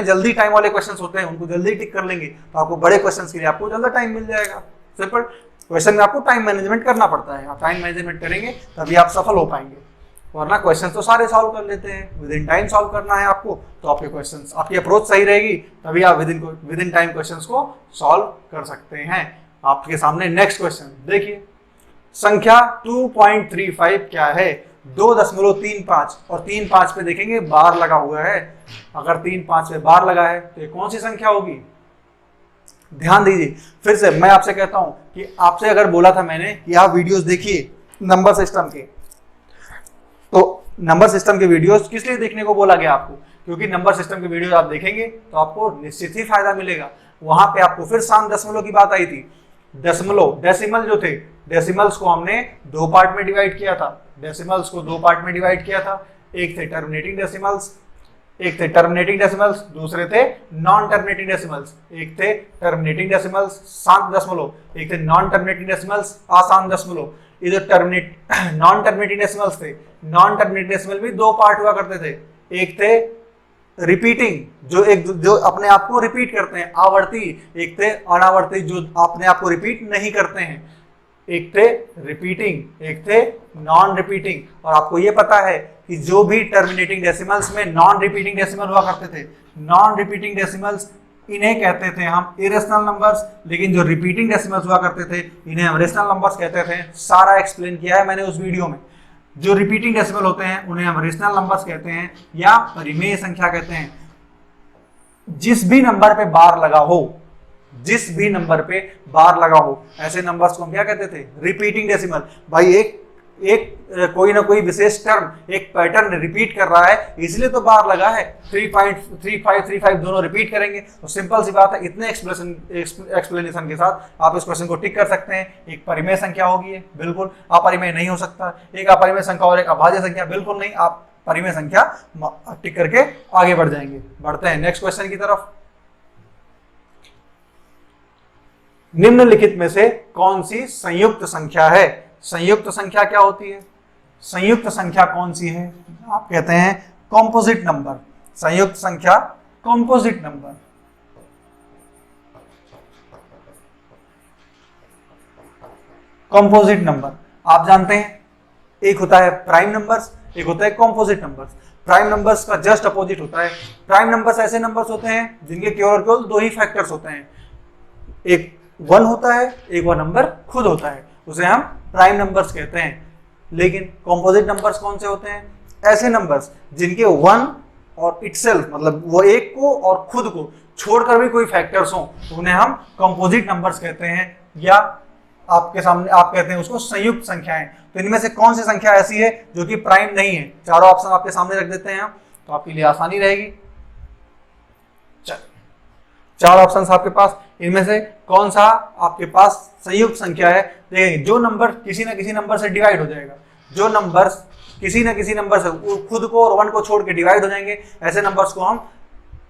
जल्दी टाइम वाले क्वेश्चन होते हैं उनको जल्दी टिक कर लेंगे तो आपको बड़े क्वेश्चन के लिए आपको जल्दी टाइम मिल जाएगा। सिंपल क्वेश्चन में आपको टाइम मैनेजमेंट करना पड़ता है, आप टाइम मैनेजमेंट करेंगे तभी आप सफल हो पाएंगे, वरना क्वेश्चन तो सारे सॉल्व कर लेते हैं, विद इन टाइम सॉल्व करना है आपको, तो आपके क्वेश्चंस, आपकी अप्रोच सही रहेगी तभी आप विद इन टाइम क्वेश्चंस को सॉल्व कर सकते हैं। आपके सामने नेक्स्ट क्वेश्चन देखिए, संख्या 2.35 क्या है? 2.35 और 3.5 पे देखेंगे बार लगा हुआ है, अगर 3.5 पे बार लगा है तो ये कौन सी संख्या होगी? ध्यान दीजिए, फिर से मैं आपसे कहता हूं कि आपसे अगर बोला था मैंने कि आप वीडियोस देखिए नंबर सिस्टम के, तो नंबर सिस्टम के वीडियोस किस लिए देखने को बोला गया आपको? क्योंकि नंबर सिस्टम के वीडियोस आप देखेंगे तो आपको निश्चित ही फायदा मिलेगा। वहां पे आपको फिर साम दशमलव की बात आई थी, दशमलव डेसिमल जो थे, डेसिमल्स को हमने 2 पार्ट में डिवाइड किया था, डेसिमल्स को 2 पार्ट में डिवाइड किया था, एक थे टर्मिनेटिंग डेसिमल्स, एक थे टर्मिनेटिंग डेसिमल्स, दूसरे थे नॉन टर्मिनेटिंग डेसिमल्स, एक थे टर्मिनेटिंग डेसिमल्स शांत दशमलव, एक थे नॉन टर्मिनेटिंग डेसिमल्स अशांत दशमलव। ये जो नॉन टर्मिनेटिंग डेसिमल्स थे, नॉन टर्मिनेटिंग डेसिमल भी 2 पार्ट हुआ करते थे, एक थे रिपीटिंग जो अपने आप को रिपीट करते हैं आवर्ती, एक थे अनावर्ती जो अपने आप को रिपीट नहीं करते हैं, एक थे रिपीटिंग एक थे नॉन रिपीटिंग। और आपको ये पता है कि जो भी टर्मिनेटिंग डेसिमल्स में नॉन रिपीटिंग डेसिमल हुआ करते थे, नॉन रिपीटिंग डेसिमल्स इन्हें कहते थे हम इरेशनल नंबर्स, लेकिन जो रिपीटिंग डेसिमल्स हुआ करते थे इन्हें हम रेशनल नंबर्स कहते थे। सारा एक्सप्लेन किया है मैंने उस वीडियो में। जो रिपीटिंग डेसिमल होते हैं उन्हें हम रेशनल नंबर्स कहते हैं या परिमेय संख्या कहते हैं। जिस भी नंबर पे बार लगा हो, जिस भी नंबर पे बार लगा हो, ऐसे नंबर्स को हम क्या कहते थे? Repeating decimal. भाई एक कोई ना कोई विशेष टर्म एक पैटर्न रिपीट कर रहा है इसलिए तो बार लगा है, 3.35 दोनों रिपीट करेंगे, तो सिंपल सी बात है। इतने एक्सप्लेनेशन के साथ आप इस क्वेश्चन को टिक कर सकते हैं। एक परिमेय संख्या होगी है, बिल्कुल अपरिमेय नहीं हो सकता। एक अपरिमेय संख्या और एक अभाज्य संख्या, बिल्कुल नहीं, आप परिमेय संख्या टिक करके आगे बढ़ जाएंगे। बढ़ते हैं नेक्स्ट क्वेश्चन की तरफ। निम्नलिखित में से कौन सी संयुक्त संख्या है? संयुक्त संख्या क्या होती है? संयुक्त संख्या कौन सी है? आप कहते हैं कॉम्पोजिट नंबर। संयुक्त संख्या कॉम्पोजिट नंबर। कॉम्पोजिट नंबर आप जानते हैं, एक होता है प्राइम नंबर्स, एक होता है कॉम्पोजिट नंबर्स। प्राइम नंबर्स का जस्ट अपोजिट होता है। प्राइम नंबर्स ऐसे नंबर्स होते हैं जिनके केवल और केवल 2 ही फैक्टर्स होते हैं, एक 1 होता है, एक वो नंबर खुद होता है, उसे हम प्राइम नंबर्स कहते हैं। लेकिन कॉम्पोजिट नंबर्स कौन से होते हैं? ऐसे नंबर्स जिनके 1 और इटसेल्फ मतलब वो एक को और खुद को छोड़कर भी कोई फैक्टर्स हो, तो उन्हें हम कॉम्पोजिट नंबर्स कहते हैं, या आपके सामने आप कहते हैं उसको संयुक्त संख्याएं। तो इनमें से कौन सी संख्या ऐसी है जो कि प्राइम नहीं है? चारों ऑप्शन आपके सामने रख देते हैं हम, तो आपके लिए आसानी रहेगी। चार ऑप्शंस आपके पास, इनमें से कौन सा आपके पास संयुक्त संख्या है? देखिए, जो नंबर किसी ना किसी नंबर से डिवाइड हो जाएगा, जो नंबर किसी ना किसी नंबर से खुद को और 1 को छोड़ के डिवाइड हो जाएंगे, ऐसे नंबर्स को हम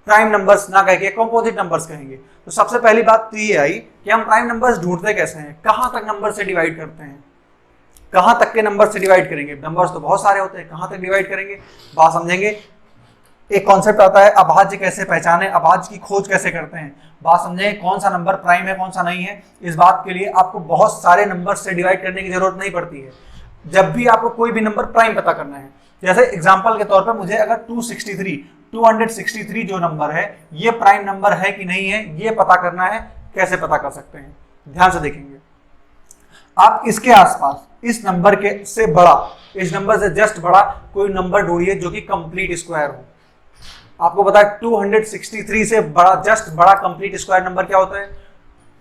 प्राइम नंबर्स ना कह के कॉम्पोजिट नंबर्स कहेंगे। तो सबसे पहली बात तो ये आई कि हम प्राइम नंबर्स ढूंढते कैसे हैं, कहां तक नंबर से डिवाइड करते हैं, कहां तक के नंबर से डिवाइड करेंगे। नंबर्स तो बहुत सारे होते हैं, कहां तक डिवाइड करेंगे, बात समझेंगे। एक कॉन्सेप्ट आता है अभाज्य कैसे पहचाने, अभाज्य की खोज कैसे करते हैं, बात समझें। कौन सा नंबर प्राइम है कौन सा नहीं है, इस बात के लिए आपको बहुत सारे नंबर से डिवाइड करने की जरूरत नहीं पड़ती है। जब भी आपको कोई भी नंबर प्राइम पता करना है, जैसे एग्जांपल के तौर पर मुझे अगर 263 जो नंबर है ये प्राइम नंबर है कि नहीं है ये पता करना है, कैसे पता कर सकते हैं? ध्यान से देखेंगे आप, इसके आसपास इस नंबर के से बड़ा, इस नंबर से जस्ट बड़ा कोई नंबर ढूंढिए जो कि कंप्लीट स्क्वायर हो। आपको पता है 263 से बड़ा, जस्ट बड़ा कंप्लीट स्क्वायर नंबर क्या होता है?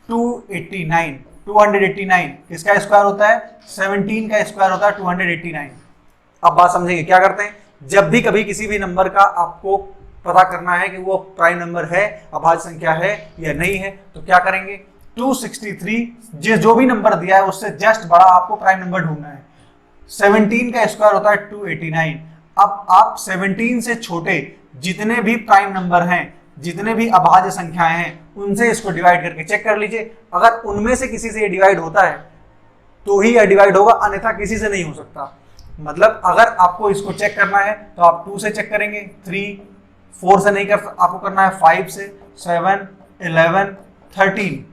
289। 289 किसका स्क्वायर होता है? 17 का स्क्वायर होता है 289। अब बात समझेंगे, क्या करते हैं जब भी कभी किसी भी नंबर का आपको पता करना है कि वो प्राइम नंबर है, अभाज्य संख्या है या नहीं है, तो क्या करेंगे 263 जो भी नंबर दिया है उससे जस्ट बड़ा आपको प्राइम नंबर ढूंढना है। 17 का स्क्वायर होता है 289। अब आप 17 से छोटे जितने भी प्राइम नंबर हैं, जितने भी अभाज्य संख्याएं हैं, उनसे इसको डिवाइड करके चेक कर लीजिए। अगर उनमें से किसी से ये डिवाइड होता है तो ही यह डिवाइड होगा, अन्यथा किसी से नहीं हो सकता। मतलब अगर आपको इसको चेक करना है तो आप 2 से चेक करेंगे, 3, 4 से नहीं कर, आपको करना है 5 से, 7, 11, 13।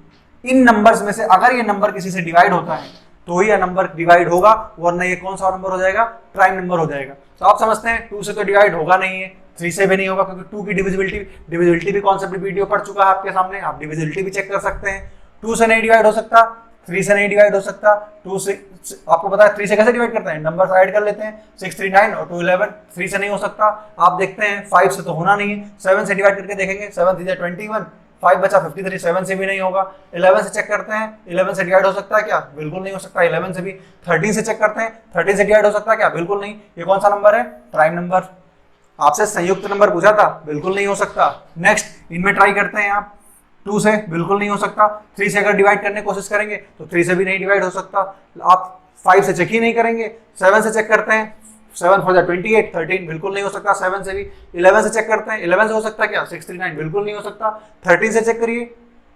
इन नंबर्स में से अगर ये नंबर किसी से डिवाइड होता है तो ही यह नंबर डिवाइड होगा, वरना ये कौन सा नंबर हो जाएगा, प्राइम नंबर हो जाएगा। तो आप समझते हैं 2 से तो डिवाइड होगा नहीं है, 3 से भी नहीं होगा, क्योंकि 2 की डिविजिबिलिटी भी कॉन्सेप्ट वीडियो पढ़ चुका है आपके सामने, आप डिविजिबिलिटी भी चेक कर सकते हैं। 2 से नहीं डिवाइड हो सकता, 3 से नहीं डिवाइड हो सकता, 2 से आपको पता है 3 से कैसे डिवाइड करते हैं, नंबर ऐड कर लेते हैं, 6, 3, 9 और 2, 11। 3 से नहीं हो सकता, आप देखते हैं 5 से तो होना नहीं है, 7 से डिवाइड करके देखेंगे, 7 3 21, 5 बचा 53, 7 से भी नहीं होगा। 11 से चेक करते हैं, 11 से डिवाइड हो सकता है क्या, बिल्कुल नहीं हो सकता, 11 से भी। 13 से चेक करते हैं, 13 से डिवाइड हो सकता है क्या, बिल्कुल नहीं। ये कौन सा नंबर है, प्राइम नंबर। आपसे संयुक्त नंबर पूछा था, बिल्कुल नहीं हो सकता। नेक्स्ट इनमें ट्राई करते हैं आप, 2 से बिल्कुल नहीं हो सकता, 3 से अगर डिवाइड करने की कोशिश करेंगे तो 3 से भी नहीं डिवाइड हो सकता। आप 5 से चेक ही नहीं करेंगे, 7 से चेक करते हैं, 7 4 28, 13 बिल्कुल नहीं हो सकता 7 से भी। 11 से चेक करते हैं, 11 से हो सकता है क्या, 6 3 9 बिल्कुल नहीं हो सकता। 13 से चेक करिए,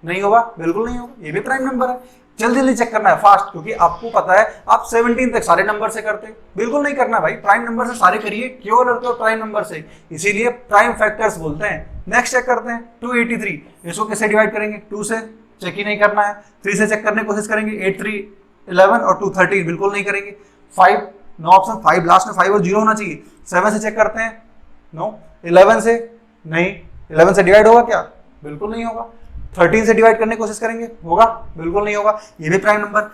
नहीं होगा, बिल्कुल नहीं होगा, ये भी प्राइम नंबर है। जल्दी जल्दी चेक करना है, फास्ट, क्योंकि आपको पता है आप 17 तक सारे नंबर से करते हैं, बिल्कुल नहीं करना भाई, प्राइम नंबर से सारे करिए, क्यों लड़ते हो प्राइम नंबर से, इसीलिए प्राइम फैक्टर्स बोलते हैं। नेक्स्ट चेक करते हैं 283, इसको कैसे डिवाइड करेंगे, 2 से चेक ही नहीं करना है। 3 से चेक करने की कोशिश करेंगे, 8 3 11 और 2 13 बिल्कुल नहीं करेंगे। 5 नो ऑप्शन, 5 लास्ट में 5 और 0 होना चाहिए। 7 से चेक करते हैं, नो। 11 से नहीं, 11 से डिवाइड होगा क्या, बिल्कुल नहीं होगा। 13 से डिवाइड करने की कोशिश करेंगे, होगा, बिल्कुल नहीं होगा, ये भी प्राइम नंबर।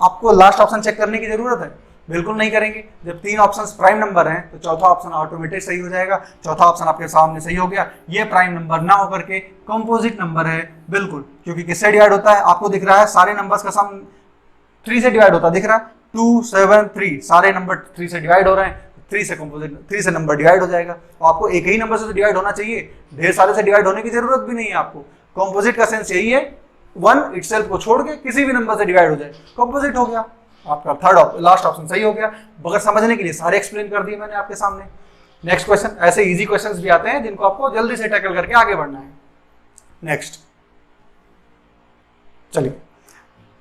आपको लास्ट ऑप्शन चेक करने की जरूरत है, बिल्कुल नहीं करेंगे। जब 3 ऑप्शंस प्राइम नंबर हैं तो चौथा ऑप्शन ऑटोमेटिक सही हो जाएगा। चौथा ऑप्शन आपके सामने सही हो गया, ये प्राइम नंबर ना होकर के कंपोजिट नंबर है, बिल्कुल, क्योंकि किससे डिवाइड होता है, आपको दिख रहा है सारे नंबर्स का सम 3 से डिवाइड होता है, दिख रहा है 2 7 3, सारे नंबर 3 से डिवाइड हो रहे हैं, 3 से कंपोजिट, 3 से नंबर डिवाइड हो जाएगा। तो आपको एक ही नंबर से तो डिवाइड होना चाहिए, ढेर सारे से डिवाइड होने की जरूरत भी नहीं है आपको। कंपोजिट का सेंस यही है, 1 इटसेल्फ को छोड़ के किसी भी नंबर से डिवाइड हो जाए, कंपोजिट हो गया आपका। लास्ट ऑप्शन सही हो गया। बगैर समझने के लिए सारे एक्सप्लेन कर दिए मैंने आपके सामने। नेक्स्ट क्वेश्चन, ऐसे इजी क्वेश्चंस भी आते हैं जिनको आपको जल्दी से टैकल करके आगे बढ़ना है। नेक्स्ट चलिए,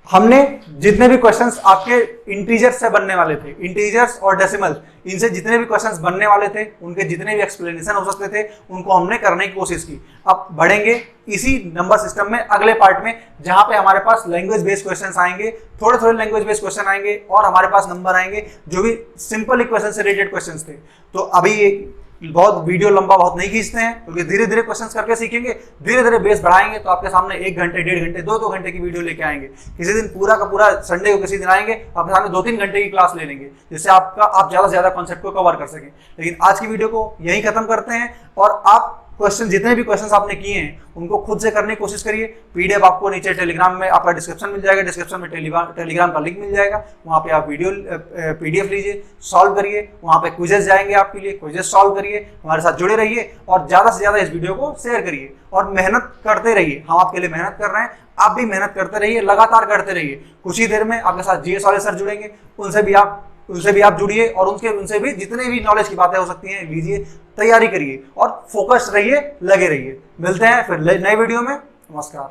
हमने जितने भी क्वेश्चंस आपके इंटीजर्स से बनने वाले थे, इंटीजर्स और डेसिमल, इनसे जितने भी क्वेश्चंस बनने वाले थे, उनके जितने भी एक्सप्लेनेशन हो सकते थे, उनको हमने करने की कोशिश की। अब बढ़ेंगे इसी नंबर सिस्टम में अगले पार्ट में, जहां पे हमारे पास लैंग्वेज बेस्ड क्वेश्चंस आएंगे, थोड़े थोड़े लैंग्वेज बेस्ड क्वेश्चन आएंगे, और हमारे पास नंबर आएंगे जो भी सिंपल इक्वेशन से रिलेटेड क्वेश्चंस थे। तो अभी बहुत वीडियो लंबा बहुत नहीं खींचते हैं, क्योंकि धीरे धीरे क्वेश्चंस करके सीखेंगे, धीरे धीरे बेस बढ़ाएंगे, तो आपके सामने 1 घंटे 1.5 घंटे 2 घंटे की वीडियो लेके आएंगे। किसी दिन पूरा का पूरा संडे को किसी दिन आएंगे, आपके सामने 2-3 घंटे की क्लास ले लेंगे, जिससे आप ज्यादा से ज्यादा कॉन्सेप्ट को कवर कर सकें। लेकिन आज की वीडियो को यहीं खत्म करते हैं, और आप क्वेश्चन, जितने भी क्वेश्चंस आपने किए हैं उनको खुद से करने की कोशिश करिए। पीडीएफ आपको नीचे टेलीग्राम में आपका डिस्क्रिप्शन मिल जाएगा, डिस्क्रिप्शन में टेलीग्राम का लिंक मिल जाएगा, वहाँ पे आप वीडियो पीडीएफ लीजिए, सॉल्व करिए, वहाँ पे क्विजेस जाएंगे आपके लिए, क्विजेस सॉल्व करिए, हमारे साथ जुड़े रहिए, और ज़्यादा से ज़्यादा इस वीडियो को शेयर करिए, और मेहनत करते रहिए। हम आपके लिए मेहनत कर रहे हैं, आप भी मेहनत करते रहिए, लगातार करते रहिए। कुछ ही देर में आपके साथ जीएस वाले सर जुड़ेंगे, उनसे भी आप जुड़िए, और उनसे भी जितने भी नॉलेज की बातें हो सकती हैं लीजिए, तैयारी करिए, और फोकस रहिए, लगे रहिए। मिलते हैं फिर नए वीडियो में। नमस्कार।